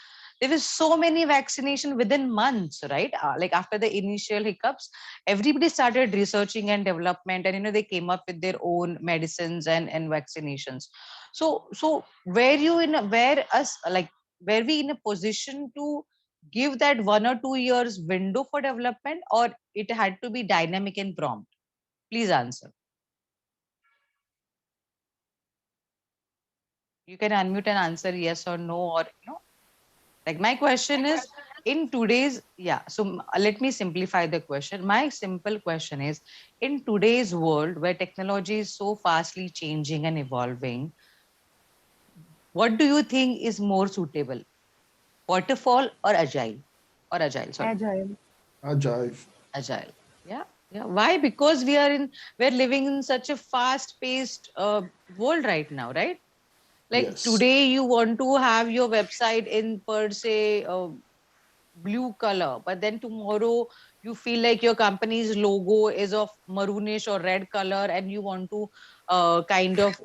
S2: there was so many vaccination within months, right? Like after the initial hiccups, everybody started researching and development, and they came up with their own medicines and vaccinations. So were we in a position to give that 1 or 2 years window for development, or it had to be dynamic and prompt? Please answer. You can unmute and answer yes or no, or like, my question is, in today's, let me simplify the question. My simple question is, in today's world where technology is so fastly changing and evolving, what do you think is more suitable, waterfall or agile? Or agile, sorry.
S5: Agile.
S2: Agile. Yeah. Why? Because we're living in such a fast-paced world right now, right? Like,
S5: Yes.
S2: today you want to have your website in, per se, blue color, but then tomorrow you feel like your company's logo is of maroonish or red color, and you want to kind of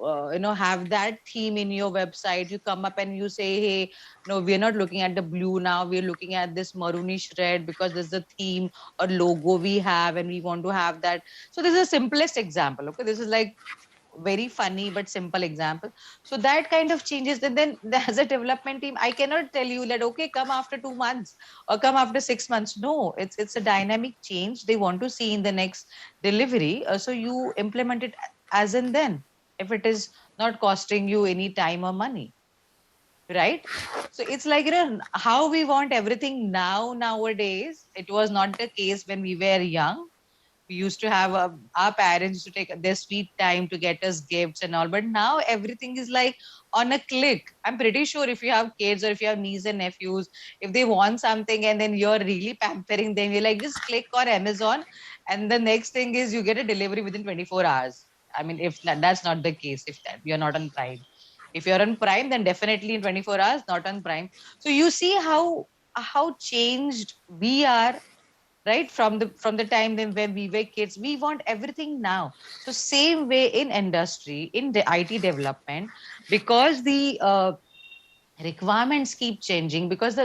S2: have that theme in your website. You come up and you say, hey, no, we're not looking at the blue now, we're looking at this maroonish red, because this is the theme or logo we have, and we want to have that. So this is the simplest example. Okay, this is like very funny but simple example. So that kind of changes. Then as a development team, I cannot tell you that, okay, come after 2 months or come after 6 months. No, it's a dynamic change they want to see in the next delivery. So you implement it as and then, if it is not costing you any time or money, right? So it's like, how we want everything nowadays. It was not the case when we were young. We used to have our parents used to take their sweet time to get us gifts and all, but now everything is like on a click. I'm pretty sure if you have kids or if you have nieces and nephews, if they want something and then you're really pampering them, you're like, just click on Amazon, and the next thing is you get a delivery within 24 hours. I mean, if that's not the case, if that you're not on Prime. If you're on Prime, then definitely in 24 hours, not on Prime. So you see how changed we are, right? From the time then when we were kids, we want everything now. So same way in industry, in the IT development, because the requirements keep changing, because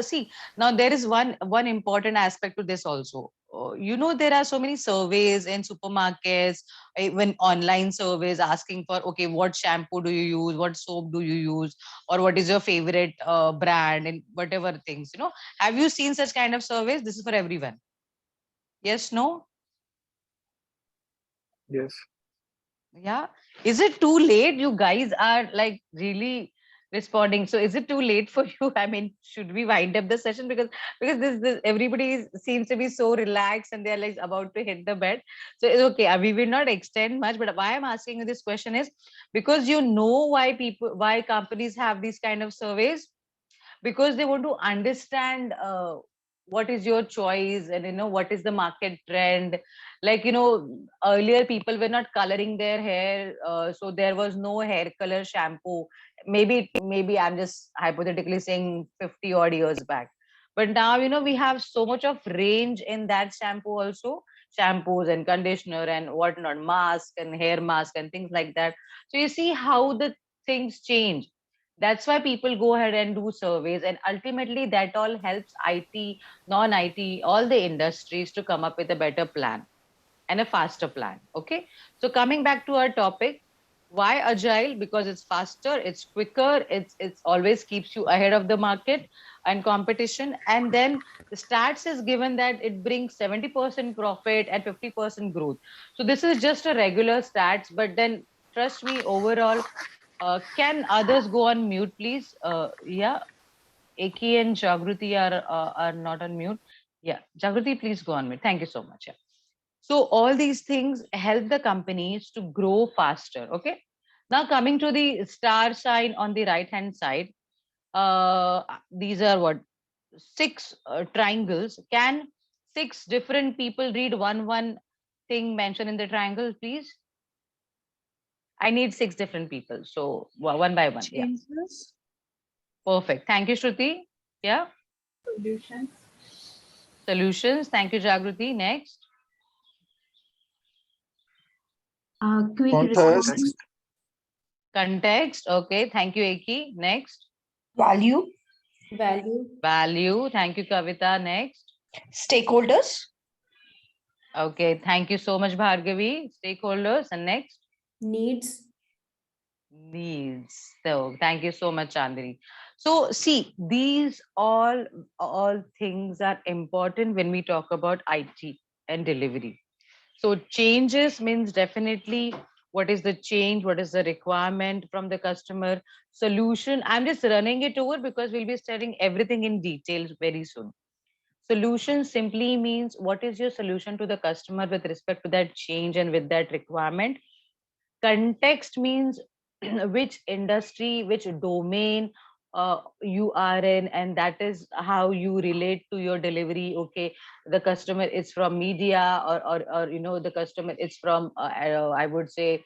S2: now there is one important aspect to this also. There are so many surveys in supermarkets, even online surveys asking for, okay, what shampoo do you use, what soap do you use, or what is your favorite brand, and whatever things. Have you seen such kind of surveys? This is for everyone. Yes, no?
S10: Yes.
S2: Yeah. Is it too late? You guys are like really responding. So is it too late for you? I mean, should we wind up the session? Because this everybody seems to be so relaxed and they're like about to hit the bed. So it's okay. We will not extend much, but why I'm asking you this question is because why companies have these kind of surveys, because they want to understand what is your choice, and what is the market trend. Like, earlier people were not coloring their hair, so there was no hair color shampoo. Maybe I'm just hypothetically saying 50 odd years back, but now we have so much of range in that shampoo also, shampoos and conditioner and whatnot, mask and hair mask and things like that. So you see how the things change. That's why people go ahead and do surveys, and ultimately that all helps IT, non-IT, all the industries to come up with a better plan and a faster plan. Okay. So coming back to our topic, why agile? Because it's faster, it's quicker, it's always keeps you ahead of the market and competition. And then the stats is given that it brings 70% profit and 50% growth. So this is just a regular stats, but then trust me, overall, can others go on mute, please? Yeah, Eki and Jagruti are not on mute. Yeah, Jagruti, please go on mute. Thank you so much. Yeah. So all these things help the companies to grow faster. Okay. Now coming to the star sign on the right hand side, these are what, 6 triangles. Can 6 different people read one thing mentioned in the triangle, please? I need 6 different people. So one by one. Yeah.
S9: Changes.
S2: Perfect. Thank you, Shruti. Yeah.
S1: Solutions.
S2: Solutions. Thank you, Jagruti. Next.
S6: Quick
S11: Context.
S6: response.
S2: Context. Okay. Thank you, Eki. Next.
S3: Value.
S4: Value.
S2: Value. Thank you, Kavita. Next.
S3: Stakeholders.
S2: Okay. Thank you so much, Bhargavi. Stakeholders. And next.
S4: Needs.
S2: Needs. So thank you so much, Chandni. So see, these all things are important when we talk about IT and delivery. So changes means definitely what is the change, what is the requirement from the customer. Solution, I'm just running it over because we'll be studying everything in details very soon. Solution simply means what is your solution to the customer with respect to that change and with that requirement. Context means which industry, which domain you are in, and that is how you relate to your delivery. Okay, the customer is from media, or you know, the customer is from I would say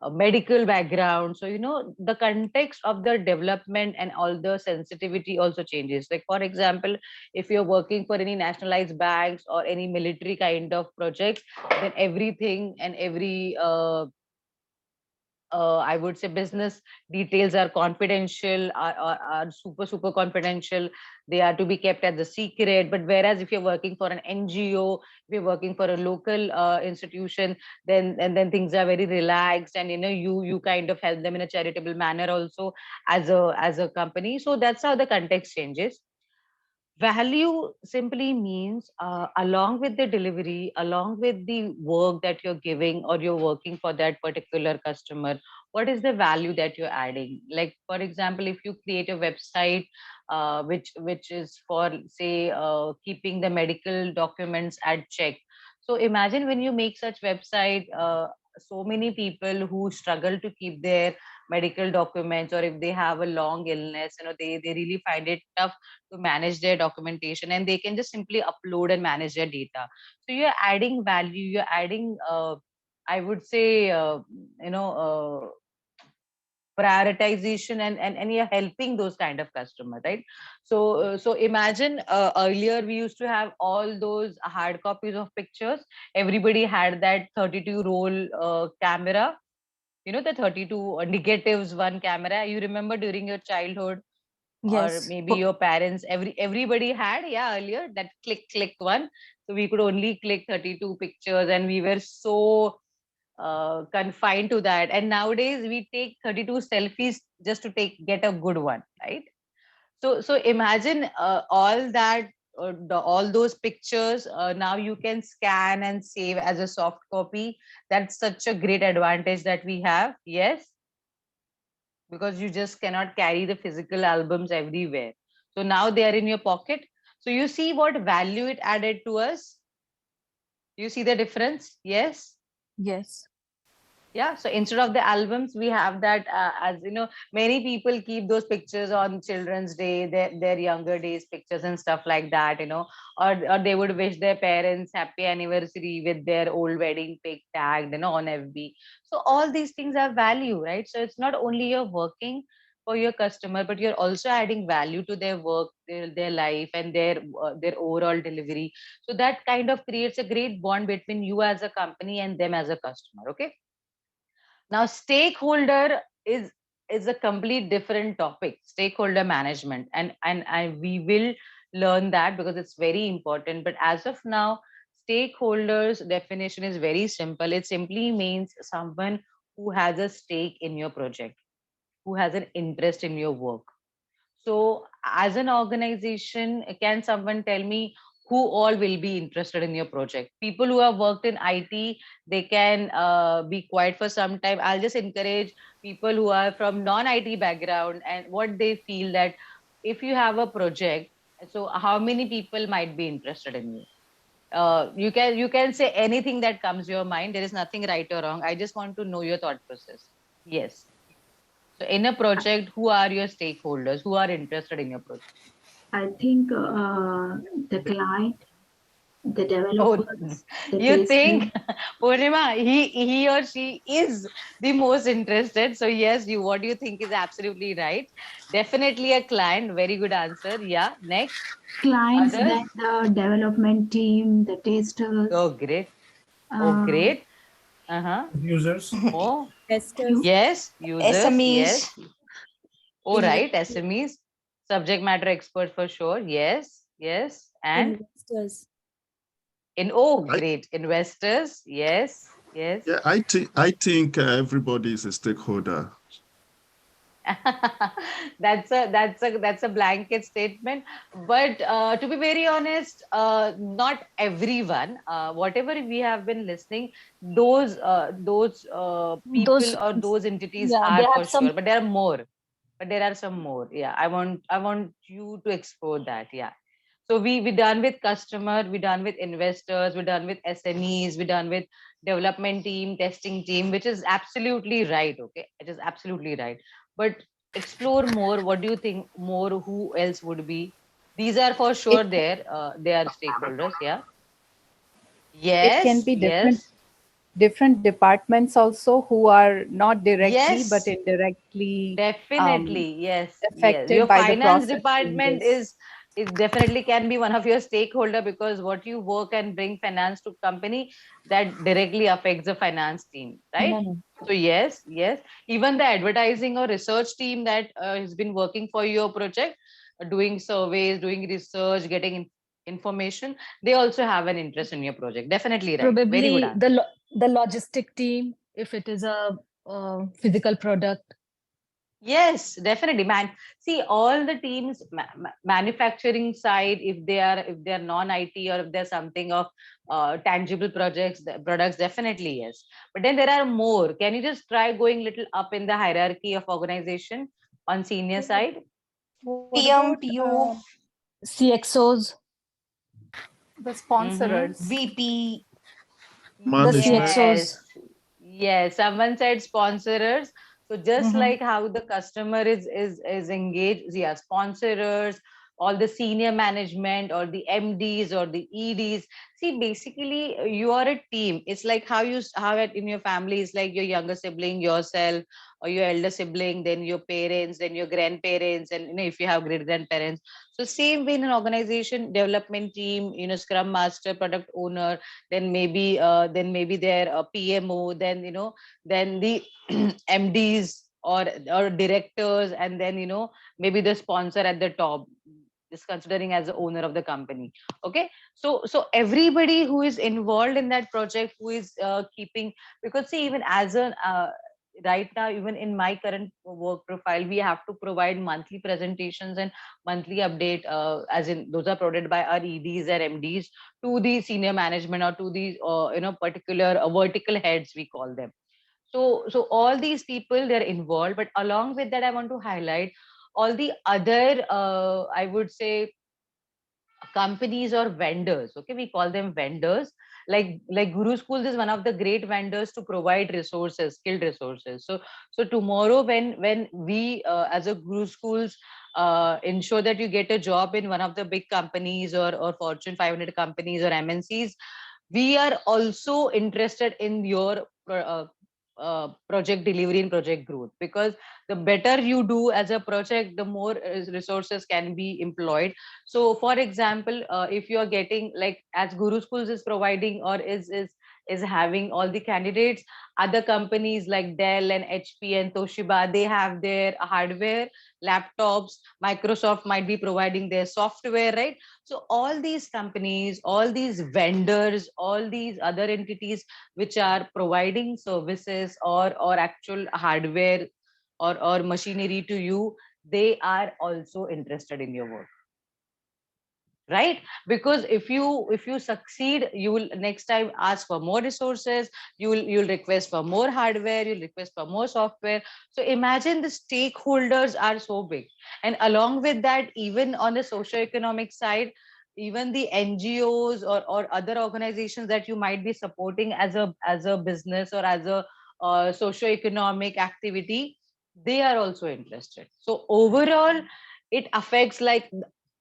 S2: a medical background. So you know, the context of the development and all the sensitivity also changes. Like for example, if you're working for any nationalized banks or any military kind of projects, then everything and every I would say business details are confidential, are super confidential. They are to be kept as a secret. But whereas if you're working for an NGO, if you're working for a local institution, then things are very relaxed, and you know, you kind of help them in a charitable manner also as a company. So that's how the context changes. Value simply means along with the delivery, along with the work that you're giving or you're working for that particular customer, what is the value that you're adding? Like for example, if you create a website which is for say keeping the medical documents at check. So imagine when you make such website, so many people who struggle to keep their medical documents, or if they have a long illness, you know, they really find it tough to manage their documentation, and they can just simply upload and manage their data. So you're adding value, you're adding I would say you know prioritization, and you're helping those kind of customers, right? So so imagine earlier we used to have all those hard copies of pictures. Everybody had that 32 roll camera, you know, the 32 negatives one camera. You remember during your childhood, or
S3: Yes.
S2: maybe your parents, everybody had, yeah, earlier that click one. So we could only click 32 pictures, and we were so confined to that. And nowadays we take 32 selfies just to get a good one, right? So imagine all that, all those pictures now you can scan and save as a soft copy. That's such a great advantage that we have. Yes, because you just cannot carry the physical albums everywhere. So now they are in your pocket. So you see what value it added to us. You see the difference? Yes.
S3: Yes.
S2: Yeah, so instead of the albums, we have that, as you know, many people keep those pictures on Children's Day, their younger days pictures and stuff like that, you know, or they would wish their parents happy anniversary with their old wedding pic tagged, you know, on FB. So all these things have value, right? So it's not only you're working for your customer, but you're also adding value to their work, their life, and their overall delivery. So that kind of creates a great bond between you as a company and them as a customer. Okay. Now, stakeholder is a complete different topic, stakeholder management, and we will learn that because it's very important. But as of now, stakeholders definition is very simple. It simply means someone who has a stake in your project, who has an interest in your work. So, as an organization, can someone tell me who all will be interested in your project? People who have worked in IT, they can be quiet for some time. I'll just encourage people who are from non-IT background and what they feel that if you have a project, so how many people might be interested in you? You can say anything that comes to your mind. There is nothing right or wrong. I just want to know your thought process. Yes. So in a project, who are your stakeholders? Who are interested in your project?
S6: I think the client, the developers, the
S2: you
S6: testers.
S2: think, Purnima, he or she is the most interested. So yes, what you think is absolutely right. Definitely a client. Very good answer. Yeah. Next.
S6: Clients,
S2: Others?
S6: then the development team, the testers.
S2: Oh, great. Oh, great. Uh-huh.
S13: Users.
S2: Oh,
S4: Investors.
S2: yes. Users.
S3: SMEs,
S2: Yes. Oh, right. SMEs. Subject matter expert for sure. Yes. Yes. And
S4: Investors.
S5: I,
S2: great. Investors. Yes. Yes.
S5: yeah, I think everybody is a stakeholder.
S2: That's a blanket statement, but to be very honest, not everyone, whatever we have been listening, those
S8: Those,
S2: people or those entities
S8: yeah, they
S2: are for
S8: have some.
S2: sure, but there are more. But there are some more. Yeah, I want you to explore that. Yeah. So we done with customer, we done with investors, we done with SMEs, we done with development team, testing team, which is absolutely right. Okay, it is absolutely right. But explore more. What do you think more? Who else would be? These are for
S1: It
S2: sure there. They are stakeholders. Yeah.
S1: it can
S2: Yes.
S1: be different
S2: Yes.
S1: different departments also who are not directly but
S2: Yes.
S1: indirectly
S2: Definitely, yes, yes. Your
S1: affected by the
S2: finance
S1: process
S2: department
S1: changes.
S2: is definitely can be one of your stakeholder, because what you work and bring finance to company, that directly affects the finance team, right?
S8: No, no.
S2: So yes, yes. Even the advertising or research team that has been working for your project, doing surveys, doing research, getting information, they also have an interest in your project. Definitely right. Very good
S8: Probably
S2: answer.
S8: the logistic team, if it is a physical product.
S2: Yes, definitely, man. See, all the teams, manufacturing side, if they are non-IT, or if there's something of tangible projects, products, definitely yes. But then there are more. Can you just try going little up in the hierarchy of organization on senior side?
S1: What
S3: PM,
S1: about
S3: PO,
S8: CXOs,
S1: the
S2: Mm-hmm.
S1: sponsorers?
S3: VP.
S8: the
S5: Management.
S8: CXOs.
S2: Yes, yes. Someone said sponsors. So just
S8: Mhm.
S2: like how the customer is engaged, yeah, sponsors, all the senior management or the MDs or the EDs. See, basically, you are a team. It's like in your family, it's like your younger sibling, yourself, or your elder sibling, then your parents, then your grandparents, and if you have great grandparents. So same way in an organization, development team, Scrum Master, product owner, then maybe their PMO, then then the MDs or directors, and then maybe the sponsor at the top is considering as the owner of the company. Okay, so everybody who is involved in that project, who is keeping, because see, even as a right now, even in my current work profile, we have to provide monthly presentations and monthly update, as in those are provided by our EDs and MDs to the senior management, or to the particular vertical heads, we call them. So all these people, they're involved, but along with that, I want to highlight all the other, I would say, companies or vendors. Okay, we call them vendors. Like Guru Schools is one of the great vendors to provide resources, skilled resources. So tomorrow, when we, as a Guru Schools, ensure that you get a job in one of the big companies, or Fortune 500 companies or MNCs, we are also interested in your project delivery and project growth, because the better you do as a project, the more resources can be employed. So for example, if you are getting, like, as Guru Schools is providing, or is having all the candidates, other companies like Dell and HP and Toshiba, they have their hardware, laptops. Microsoft might be providing their software, right? So all these companies, all these vendors, all these other entities which are providing services, or actual hardware, or machinery to you, they are also interested in your work, right? Because if you succeed, you will next time ask for more resources, you'll request for more hardware, you'll request for more software. So imagine the stakeholders are so big. And along with that, even on the socio-economic side, even the NGOs, or other organizations that you might be supporting as a business, or as a socio-economic activity, they are also interested. So overall, it affects like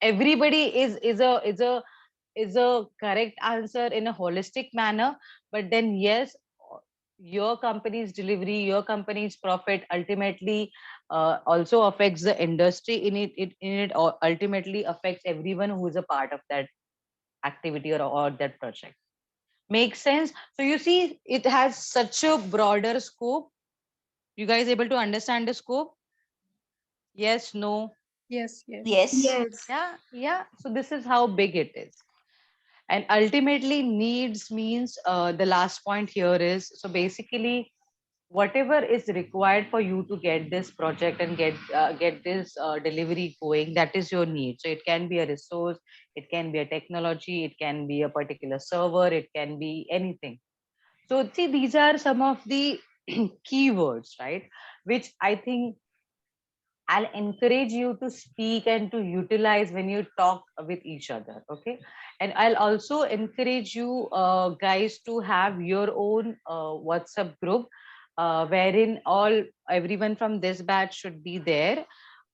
S2: everybody is a correct answer in a holistic manner. But then yes, your company's delivery, your company's profit ultimately also affects the industry in it ultimately affects everyone who is a part of that activity or that project. Makes sense? So you see, it has such a broader scope. You guys able to understand the scope? Yes, no?
S9: Yes, yes.
S3: Yes.
S6: Yes.
S2: Yeah. So this is how big it is. And ultimately needs means the last point here is, so basically whatever is required for you to get this project and get this delivery going, that is your need. So it can be a resource, it can be a technology, it can be a particular server, it can be anything. So see, these are some of the keywords, right, which I think I'll encourage you to speak and to utilize when you talk with each other. Okay. And I'll also encourage you guys to have your own WhatsApp group wherein everyone from this batch should be there.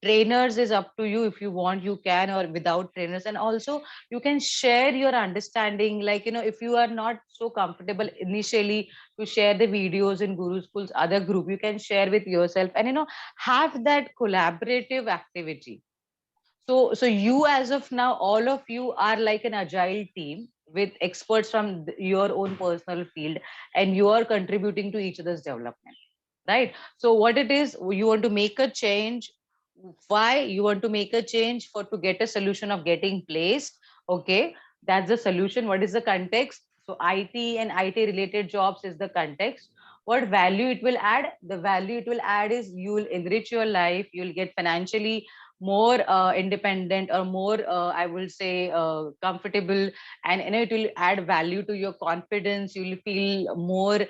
S2: Trainers is up to you. If you want, you can, or without trainers. And also you can share your understanding. Like, if you are not so comfortable initially to share the videos in Guru School's other group, you can share with yourself and have that collaborative activity. So you, as of now, all of you are like an agile team with experts from your own personal field, and you are contributing to each other's development, right? So what it is, you want to make a change. Why you want to make a change? For to get a solution of getting placed. Okay, that's the solution. What is the context? So IT and IT related jobs is the context. What value it will add? The value it will add is you will enrich your life, you'll get financially more independent, or more I will say comfortable, and it will add value to your confidence. You will feel more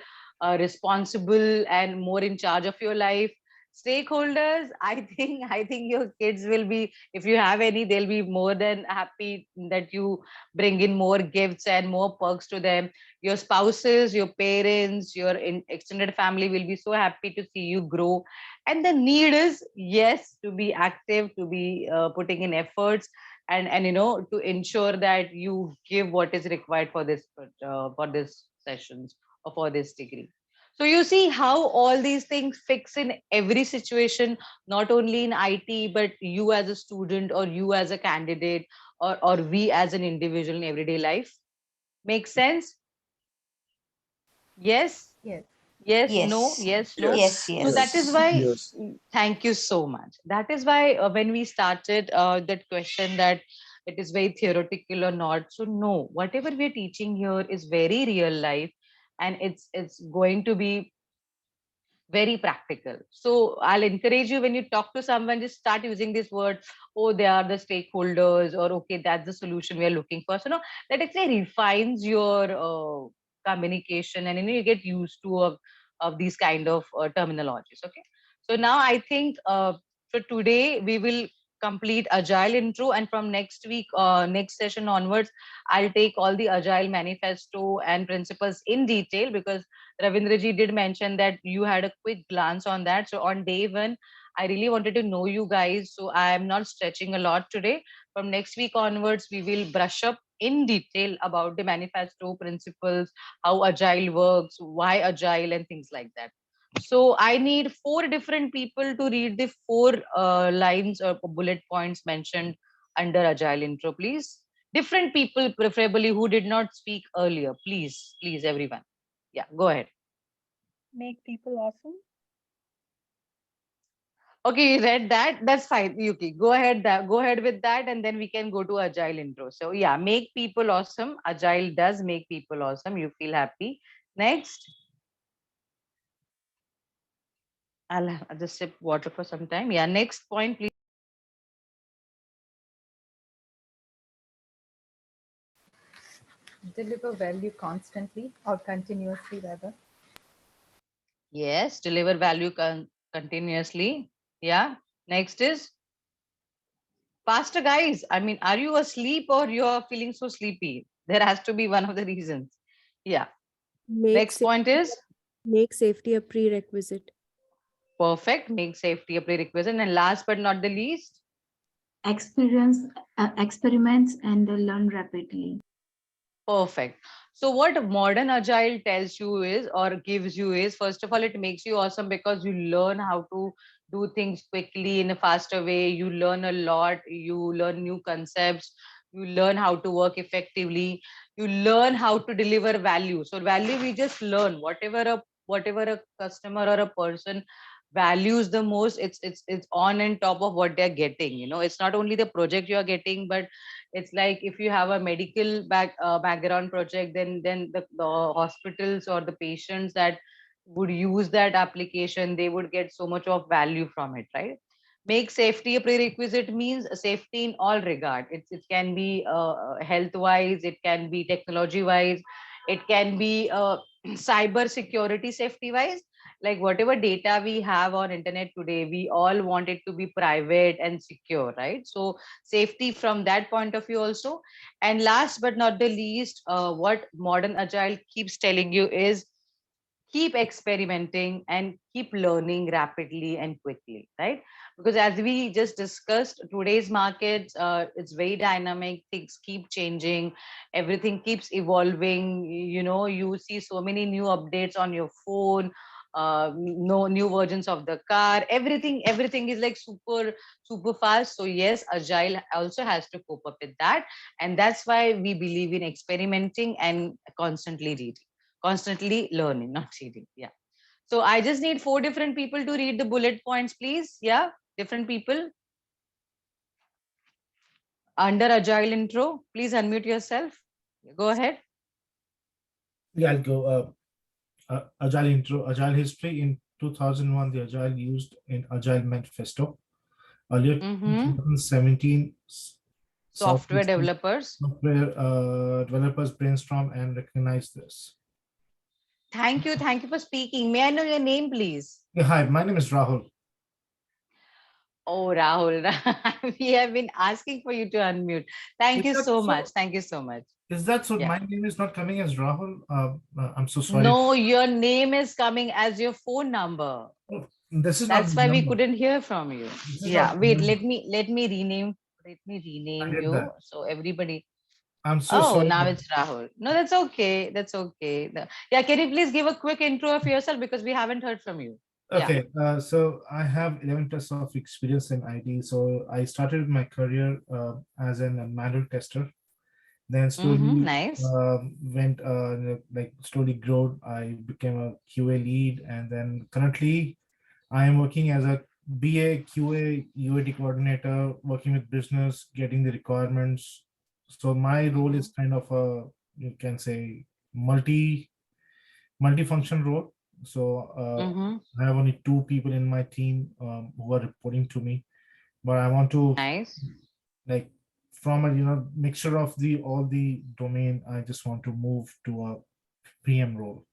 S2: responsible and more in charge of your life. Stakeholders, I think your kids will be, if you have any, they'll be more than happy that you bring in more gifts and more perks to them. Your spouses, your parents, your extended family will be so happy to see you grow. And the need is, yes, to be active, to be putting in efforts, and to ensure that you give what is required for this sessions or for this degree. So you see how all these things fix in every situation, not only in IT, but you as a student, or you as a candidate, or we as an individual in everyday life. Make sense? Yes?
S1: Yes.
S2: Yes, no,
S3: Yes.
S2: yes, no.
S3: Yes.
S11: Yes,
S2: So that is
S3: Yes.
S11: yes,
S2: why,
S11: yes.
S2: thank you so much. That is why when we started that question that it is very theoretical or not. So no, whatever we're teaching here is very real life, and it's going to be very practical. So I'll encourage you, when you talk to someone, just start using this word. Oh, they are the stakeholders, or okay, that's the solution we are looking for. So no, that actually refines your communication, and you get used to of these kind of terminologies. Okay. So now I think so today we will complete agile intro, and from next week, next session onwards, I'll take all the agile manifesto and principles in detail, because Ravindraji did mention that you had a quick glance on that. So on day one, I really wanted to know you guys. So I am not stretching a lot today. From next week onwards, we will brush up in detail about the manifesto principles, how agile works, why agile, and things like that. So I need 4 different people to read the 4 lines or bullet points mentioned under agile intro, please. Different people, preferably who did not speak earlier. Please, everyone. Yeah, go ahead.
S9: Make people awesome.
S2: Okay, you read that. That's fine, Yuki. Go ahead. Go ahead with that, and then we can go to agile intro. So yeah, make people awesome. Agile does make people awesome. You feel happy. Next, I'll just sip water for some time. Yeah, next point, please.
S1: Deliver value constantly or continuously, rather.
S2: Yes, deliver value continuously. Yeah. Next is faster, guys. I mean, are you asleep or you're feeling so sleepy? There has to be one of the reasons. Yeah.
S4: Make
S2: Next point
S4: safety,
S2: is
S4: make safety a prerequisite.
S2: Perfect. Make safety a prerequisite. And last but not the least,
S6: experiments and learn rapidly.
S2: perfect. So what modern agile tells you is, or gives you is, first of all, it makes you awesome because you learn how to do things quickly in a faster way. You learn a lot. You learn new concepts. You learn how to work effectively. You learn how to deliver value. So value, we just learn whatever a customer or a person values the most. It's on and top of what they're getting. It's not only the project you are getting, but it's like if you have a medical background project, then the hospitals or the patients that would use that application, they would get so much of value from it, right? Make safety a prerequisite means safety in all regard. It can be health wise, it can be technology wise, it can be cyber security safety wise. Like whatever data we have on internet today, we all want it to be private and secure, right? So safety from that point of view also. And last but not the least, what modern agile keeps telling you is keep experimenting and keep learning rapidly and quickly, right? Because as we just discussed, today's market, it's very dynamic, things keep changing, everything keeps evolving. You see so many new updates on your phone, no new versions of the car, everything is like super fast. So yes, agile also has to cope up with that, and that's why we believe in experimenting and constantly learning, not cheating. Yeah. So I just need 4 different people to read the bullet points, please. Yeah. Different people under agile intro. Please unmute yourself. Go ahead.
S13: Yeah, I'll go. Agile intro, Agile history. In 2001, the Agile used in Agile Manifesto. Earlier, 2017,
S2: software developers
S13: brainstorm and recognize this.
S2: Thank you for speaking. May I know your name, please?
S13: Yeah, hi, my name is Rahul.
S2: Oh, Rahul, we have been asking for you to unmute. Thank you so much.
S13: Is that so? Yeah. My name is not coming as Rahul. I'm so sorry.
S2: No, your name is coming as your phone number.
S13: Oh, that's
S2: why we couldn't hear from you. Yeah, wait, let me rename you so everybody.
S13: I'm so sorry.
S2: Now it's Rahul. No, that's okay. Yeah, can you please give a quick intro of yourself, because we haven't heard from you.
S13: Okay, so I have 11 plus of experience in IT. So I started my career as a manual tester. Then slowly went slowly grew. I became a QA lead, and then currently I am working as a BA QA UAT coordinator, working with business, getting the requirements. So my role is kind of a, you can say, multi-function role. So I have only 2 people in my team who are reporting to me, but I want to like from a mixture of all the domain. I just want to move to a PM role.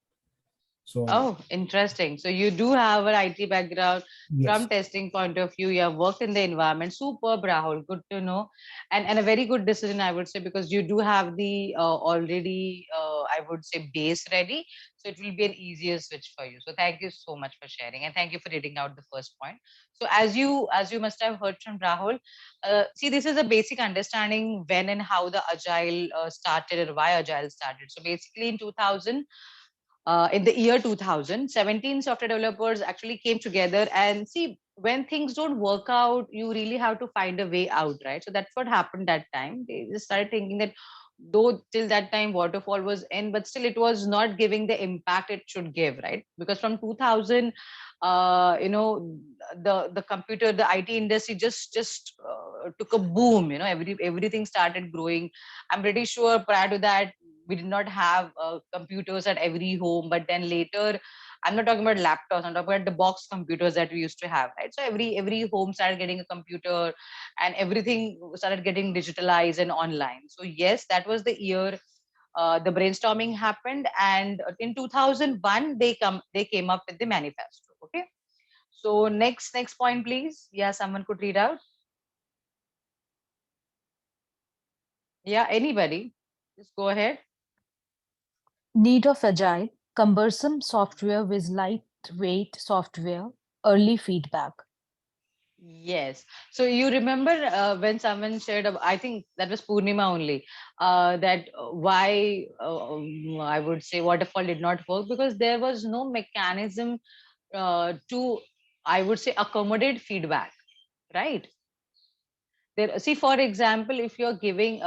S13: So
S2: interesting. So you do have an IT background.
S13: Yes.
S2: From testing point of view, you have worked in the environment. Superb, Rahul. Good to know. And a very good decision, I would say, because you do have the already, I would say, base ready. So it will be an easier switch for you. So thank you so much for sharing. And thank you for reading out the first point. So as you must have heard from Rahul, see, this is a basic understanding when and how the Agile started, or why Agile started. So basically in 2000, in the year 2000, 17 software developers actually came together, and see, when things don't work out, you really have to find a way out, right? So that's what happened that time. They just started thinking that though till that time waterfall was in, but still it was not giving the impact it should give, right? Because from 2000, the computer, the IT industry just took a boom. Everything started growing. I'm pretty sure prior to that we did not have computers at every home, but then later, I'm not talking about laptops, I'm talking about the box computers that we used to have, right? So every home started getting a computer, and everything started getting digitalized and online. So yes, that was the year the brainstorming happened, and in 2001 they came up with the manifesto. Okay, so next point, please. Yeah, someone could read out. Yeah, anybody, just go ahead.
S8: Need of Agile, cumbersome software with lightweight software, early feedback.
S2: Yes. So you remember when someone shared, I think that was Purnima only, that why I would say waterfall did not work because there was no mechanism to, I would say, accommodate feedback, right? There, see, for example, if you're giving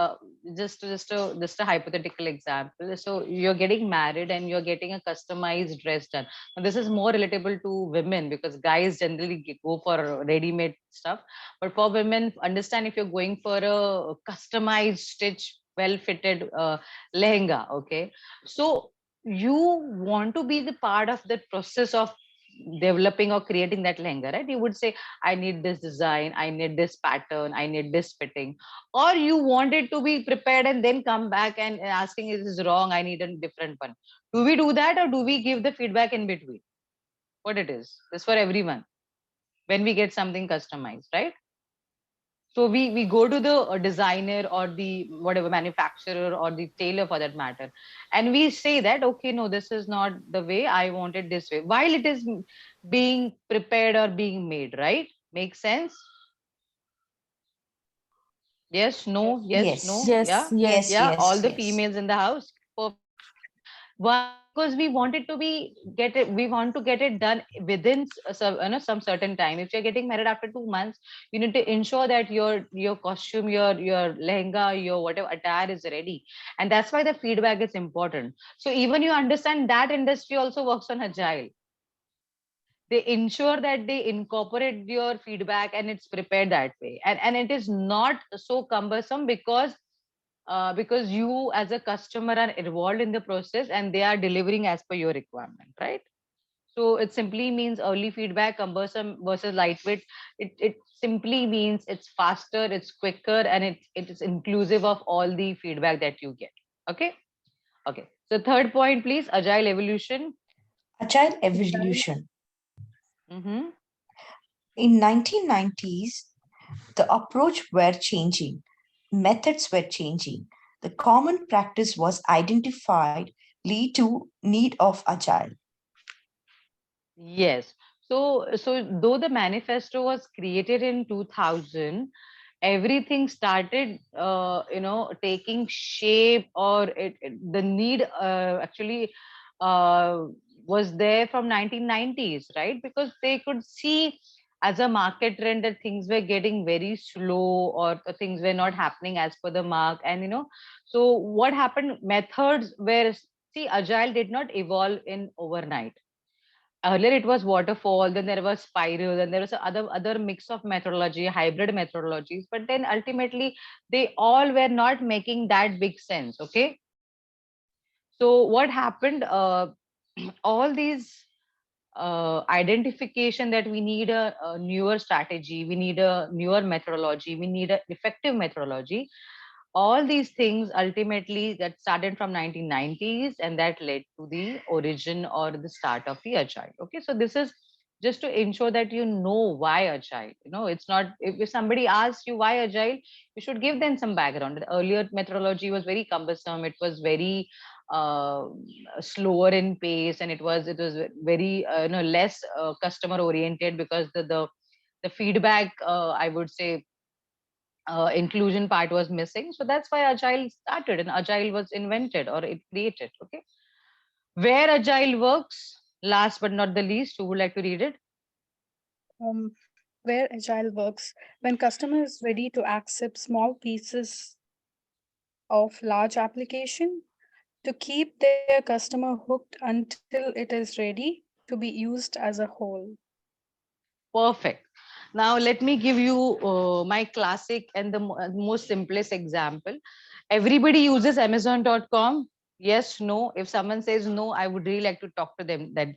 S2: just a hypothetical example, so you're getting married and you're getting a customized dress done. Now, this is more relatable to women because guys generally go for ready-made stuff, but for women, understand if you're going for a customized stitch well fitted lehenga, okay, so you want to be the part of that process of developing or creating that lehenga, right? You would say, I need this design, I need this pattern, I need this fitting. Or you want it to be prepared and then come back and asking, is this wrong? I need a different one. Do we do that or do we give the feedback in between? What it is? It's for everyone when we get something customized, right? So we go to the designer or the whatever manufacturer or the tailor for that matter, and we say that, okay, no, this is not the way I want it this way, while it is being prepared or being made, right? Makes sense? Yes, no, yes, no,
S3: Yes.
S2: yeah,
S8: Yes,
S3: Yes,
S8: yes.
S2: yeah. All
S3: yes,
S2: the
S3: yes.
S2: females in the house. Why? Because we want it to be get it. We want to get it done within some certain time. If you're getting married after 2 months, you need to ensure that your costume, your lehenga, your whatever attire is ready, and that's why the feedback is important. So even you understand that industry also works on agile. They ensure that they incorporate your feedback and it's prepared that way, and it is not so cumbersome because you as a customer are involved in the process and they are delivering as per your requirement, right? So it simply means early feedback, cumbersome versus lightweight. It simply means it's faster, it's quicker, and it is inclusive of all the feedback that you get. Okay. Okay, so third point, please. Agile evolution.
S3: Agile
S9: Agile.
S3: evolution.
S2: Mm-hmm.
S3: In 1990s, the approach were changing, methods were changing. The common practice was identified lead to need of agile.
S2: Yes. So though the manifesto was created in 2000, everything started, taking shape, or the need actually uh, was there from 1990s, right? Because they could see as a market trend that things were getting very slow or things were not happening as per the mark. And, so what happened? Methods were, see, agile did not evolve in overnight. Earlier it was waterfall, then there was spiral, then there was other mix of methodology, hybrid methodologies, but then ultimately they all were not making that big sense. Okay, so what happened, all these identification that we need a newer strategy, we need a newer methodology, we need an effective methodology. All these things ultimately that started from 1990s, and that led to the origin or the start of the agile. Okay, so this is just to ensure that you know why agile. It's not, if somebody asks you why agile, you should give them some background. The earlier methodology was very cumbersome, it was very uh, slower in pace, and it was very less customer oriented, because the feedback, I would say, inclusion part was missing. So that's why agile started and agile was invented or it created. Okay, where agile works, last but not the least, who would like to read it?
S9: Where Agile works, when customer is ready to accept small pieces of large application to keep their customer hooked until it is ready to be used as a whole.
S2: Perfect. Now let me give you my classic and the most simplest example. Everybody uses amazon.com. Yes, no. If someone says no, I would really like to talk to them that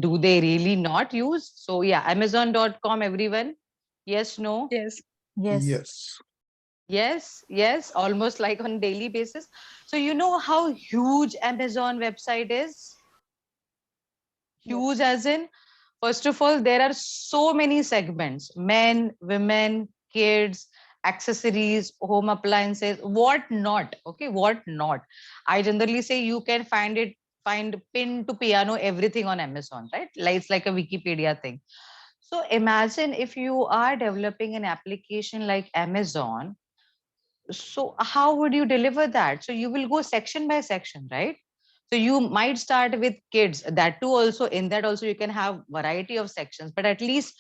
S2: do they really not use? So yeah, amazon.com, everyone. Yes, no.
S9: Yes.
S8: Yes.
S5: Yes.
S2: Yes, yes, almost like on daily basis. So you know how huge Amazon website is? Huge
S9: Yes.
S2: as in, first of all, there are so many segments: men, women, kids, accessories, home appliances, what not. Okay, what not. I generally say you can find pin to piano, everything on Amazon, right? Like it's like a Wikipedia thing. So imagine if you are developing an application like Amazon, so how would you deliver that? So you will go section by section, right? So you might start with kids, that too also, in that also you can have variety of sections, but at least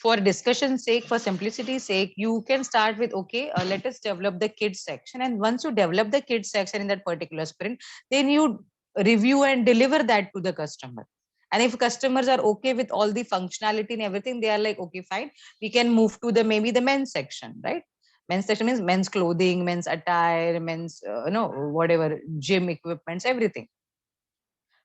S2: for discussion's sake, for simplicity's sake, you can start with, okay, let us develop the kids section. And once you develop the kids section in that particular sprint, then you review and deliver that to the customer. And if customers are okay with all the functionality and everything, they are like, okay, fine, we can move to the maybe the men's section, right? Men's section means men's clothing, men's attire, men's whatever, gym equipments, everything.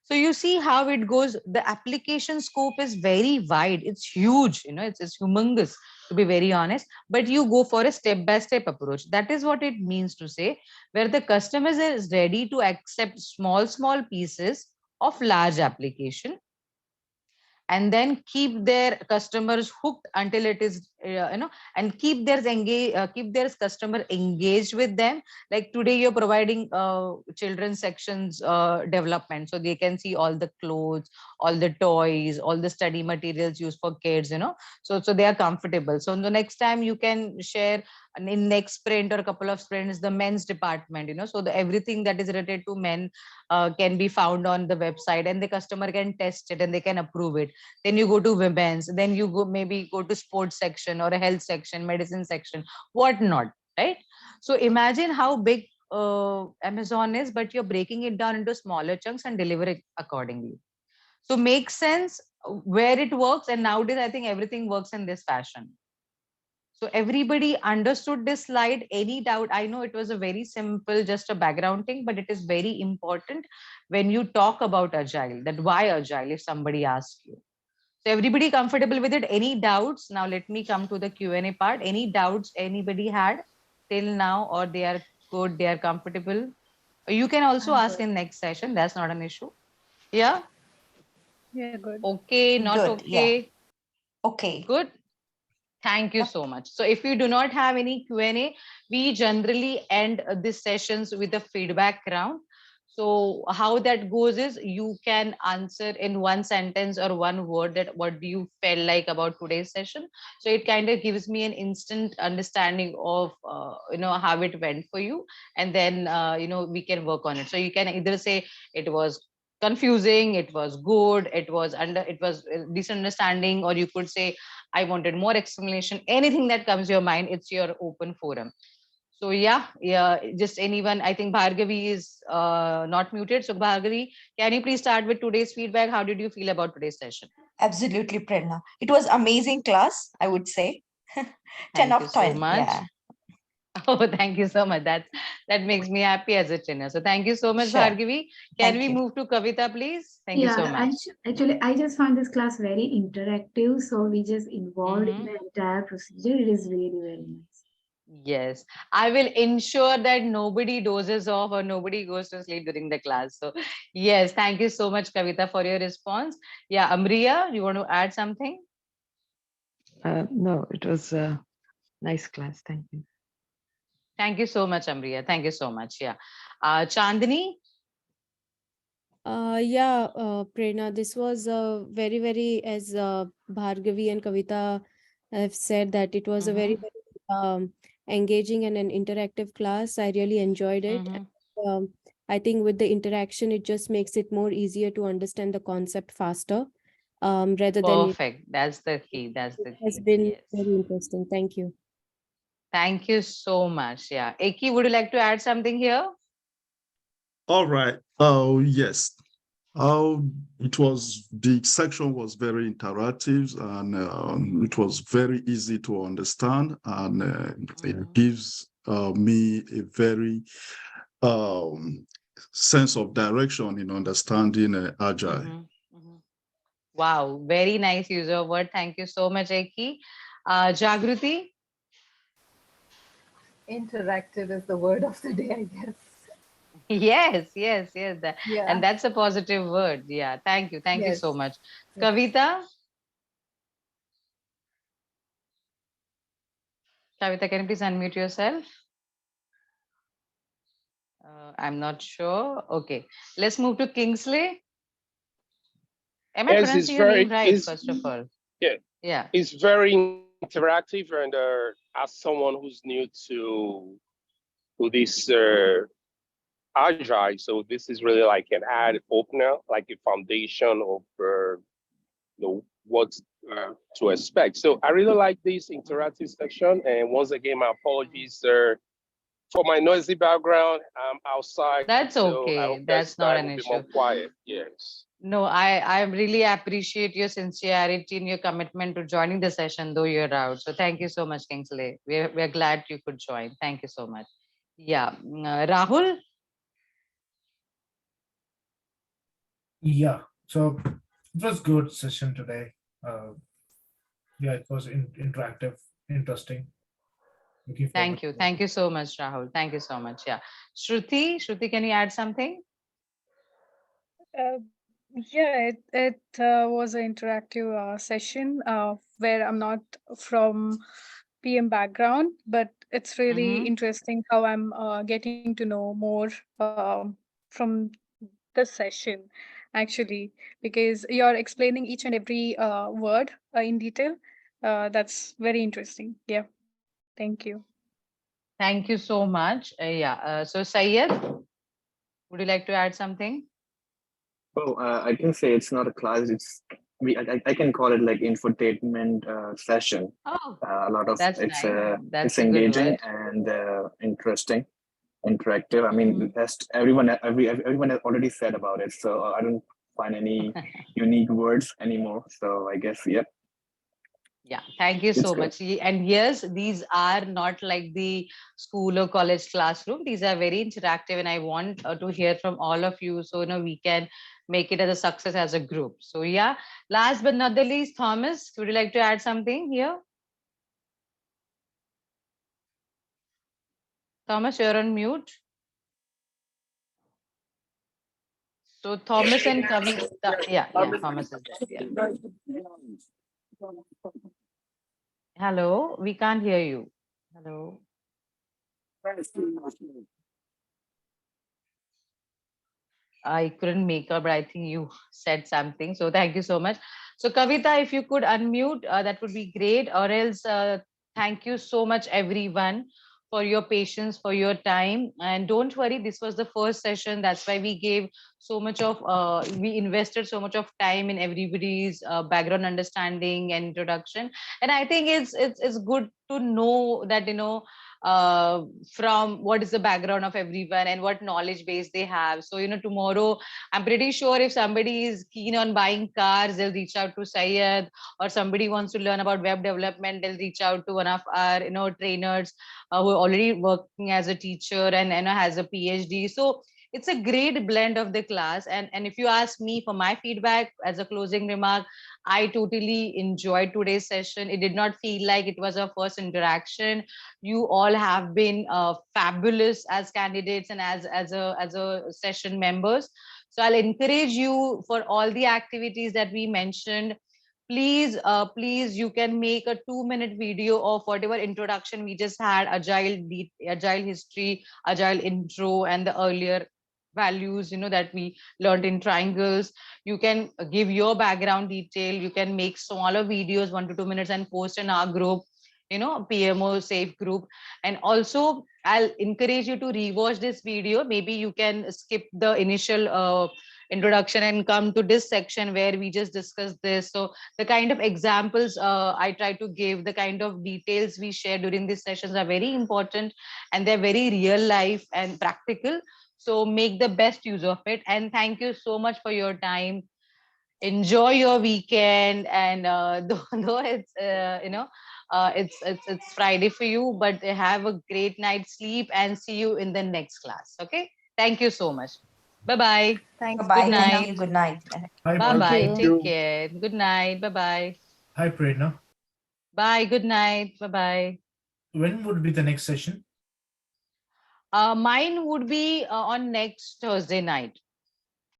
S2: So you see how it goes. The application scope is very wide. It's huge, it's humongous, to be very honest. But you go for a step-by-step approach. That is what it means to say, where the customer is ready to accept small pieces of large application, and then keep their customers hooked until it is and keep their customer engaged with them. Like today you're providing children's sections development, so they can see all the clothes, all the toys, all the study materials used for kids, so they are comfortable. So the next time you can share in next sprint or a couple of sprints the men's department, so everything that is related to men can be found on the website, and the customer can test it and they can approve it. Then you go to women's, then you go to sports section or a health section, medicine section, whatnot, right? So imagine how big Amazon is, but you're breaking it down into smaller chunks and deliver it accordingly. So makes sense where it works. And nowadays I think everything works in this fashion. So everybody understood this slide? Any doubt? I know it was a very simple, just a background thing, but it is very important when you talk about Agile, that why Agile, if somebody asks you. So everybody comfortable with it? Any doubts? Now let me come to the Q&A part. Any doubts anybody had till now, or they are good, they are comfortable? You can also ask in next session. That's not an issue. Yeah?
S9: Yeah, good.
S2: Okay, not
S3: Good,
S2: okay?
S3: yeah. Okay.
S2: Good. Thank you so much. So if you do not have any Q&A, we generally end these sessions with a feedback round. So how that goes is you can answer in one sentence or one word that what do you felt like about today's session. So it kind of gives me an instant understanding of how it went for you, and then we can work on it. So you can either say it was confusing, it was good, it was decent understanding, or you could say I wanted more explanation. Anything that comes to your mind, it's your open forum. So yeah, just anyone. I think Bhargavi is not muted. So Bhargavi, can you please start with today's feedback? How did you feel about today's session?
S3: Absolutely, Prerana. It was amazing class, I would say. 10
S2: Thank
S3: of
S2: you so
S3: 10.
S2: much.
S3: Yeah.
S2: Oh, thank you so much. That makes me happy as a trainer. So thank you so much,
S3: Sure.
S2: Bhargavi. Can
S3: Thank
S2: we
S3: you.
S2: move to Kavita, please? Thank you so
S6: Yeah,
S2: much.
S6: actually, I just found this class very interactive. So we just involved in the entire procedure. It is really very nice.
S2: Yes, I will ensure that nobody dozes off or nobody goes to sleep during the class. So yes, thank you so much, Kavita, for your response. Yeah, Amriya, you want to add something?
S12: No, it was a nice class. Thank you.
S2: Thank you so much, Amriya. Thank you so much. Yeah. Chandni?
S4: Prerna, this was very, very, as Bhargavi and Kavita have said, that it was a very, very engaging and an interactive class. I really enjoyed it. I think with the interaction, it just makes it more easier to understand the concept faster. Rather than
S2: Perfect. That's the key. That's the
S4: it has
S2: key.
S4: been
S2: Yes.
S4: very interesting. Thank you.
S2: Thank you so much. Yeah. Eki, would you like to add something here?
S5: All right. Oh, yes. The section was very interactive, and it was very easy to understand, and it gives me a very sense of direction in understanding Agile.
S2: Wow, very nice use of word. Thank you so much, Eki. Jagruti?
S1: Interactive is the word of the day, I guess.
S2: Yes.
S1: Yeah.
S2: And that's a positive word. Yeah. Thank you. Thank you so much. Kavita? Kavita, can you please unmute yourself? I'm not sure. Okay. Let's move to Kingsley. Am I
S7: Yes,
S2: pronouncing your name right, first of all?
S7: Yeah,
S2: Yeah.
S7: It's very interactive, and as someone who's new to this Agile, so this is really like an eye opener, like a foundation of what to expect. So I really like this interactive section. And once again, my apologies for my noisy background. I'm outside.
S2: That's
S7: so I hope
S2: okay. That's
S7: next
S2: not
S7: time
S2: an
S7: will be
S2: issue.
S7: more quiet. Yes.
S2: No, I really appreciate your sincerity and your commitment to joining the session, though you're out. So thank you so much, Kingsley. We're glad you could join. Thank you so much. Yeah. Rahul?
S13: Yeah, so it was good session today. Yeah, it was interactive, interesting. Looking forward.
S2: Thank you so much, Rahul. Thank you so much. Yeah. Shruti, can you add something?
S9: Yeah, it was an interactive session where I'm not from PM background, but it's really interesting how I'm getting to know more from this session, actually, because you're explaining each and every word in detail. That's very interesting. Yeah, thank you.
S2: Thank you so much. Yeah. So Syed, would you like to add something?
S10: Oh, I can say it's not a class. I can call it like infotainment session.
S2: Oh,
S10: A lot of
S2: that's
S10: it's
S2: nice. That's
S10: it's
S2: a good
S10: engaging
S2: word.
S10: and interesting, interactive. I mean, everyone has already said about it, so I don't find any unique words anymore. So I guess yep.
S2: Yeah, thank you
S10: It's
S2: so
S10: good.
S2: much. And yes, these are not like the school or college classroom. These are very interactive, and I want to hear from all of you, so we can make it as a success as a group. So yeah, last but not the least, Thomas, would you like to add something here? Thomas, you're on mute. So Thomas and Kavita, yeah, Thomas is there. Yeah. Hello, we can't hear you. Hello. I couldn't make up, but I think you said something. So thank you so much. So Kavita, if you could unmute, that would be great. Or else, thank you so much, everyone, for your patience, for your time. And don't worry, this was the first session. That's why we gave so much of, we invested so much of time in everybody's background understanding and introduction. And I think it's good to know that, from what is the background of everyone and what knowledge base they have. So tomorrow I'm pretty sure if somebody is keen on buying cars, they'll reach out to Syed, or somebody wants to learn about web development, they'll reach out to one of our trainers who are already working as a teacher and has a PhD. So it's a great blend of the class. And if you ask me for my feedback as a closing remark, I totally enjoyed today's session. It did not feel like it was our first interaction. You all have been fabulous as candidates and as a session members. So I'll encourage you for all the activities that we mentioned. Please, you can make a 2-minute video of whatever introduction we just had, agile history, agile intro, and the earlier values that we learned in triangles. You can give your background detail. You can make smaller videos, 1 to 2 minutes, and post in our group, PMO safe group. And also I'll encourage you to rewatch this video. Maybe you can skip the initial introduction and come to this section where we just discussed this. So the kind of examples I try to give, the kind of details we share during these sessions are very important, and they're very real life and practical. So make the best use of it. And thank you so much for your time. Enjoy your weekend. And though it's it's Friday for you, but have a great night's sleep, and see you in the next class. Okay, thank you so much. Bye-bye.
S1: Thanks.
S2: Good
S3: Bye. Thank
S2: night.
S3: you. Good night.
S13: Hi,
S2: Bye-bye.
S1: Thank
S2: Take
S1: you.
S2: care. Good night. Bye-bye.
S13: Hi, Prerana.
S2: Bye. Good night. Bye-bye.
S13: When would be the next session?
S2: Mine would be on next Thursday night.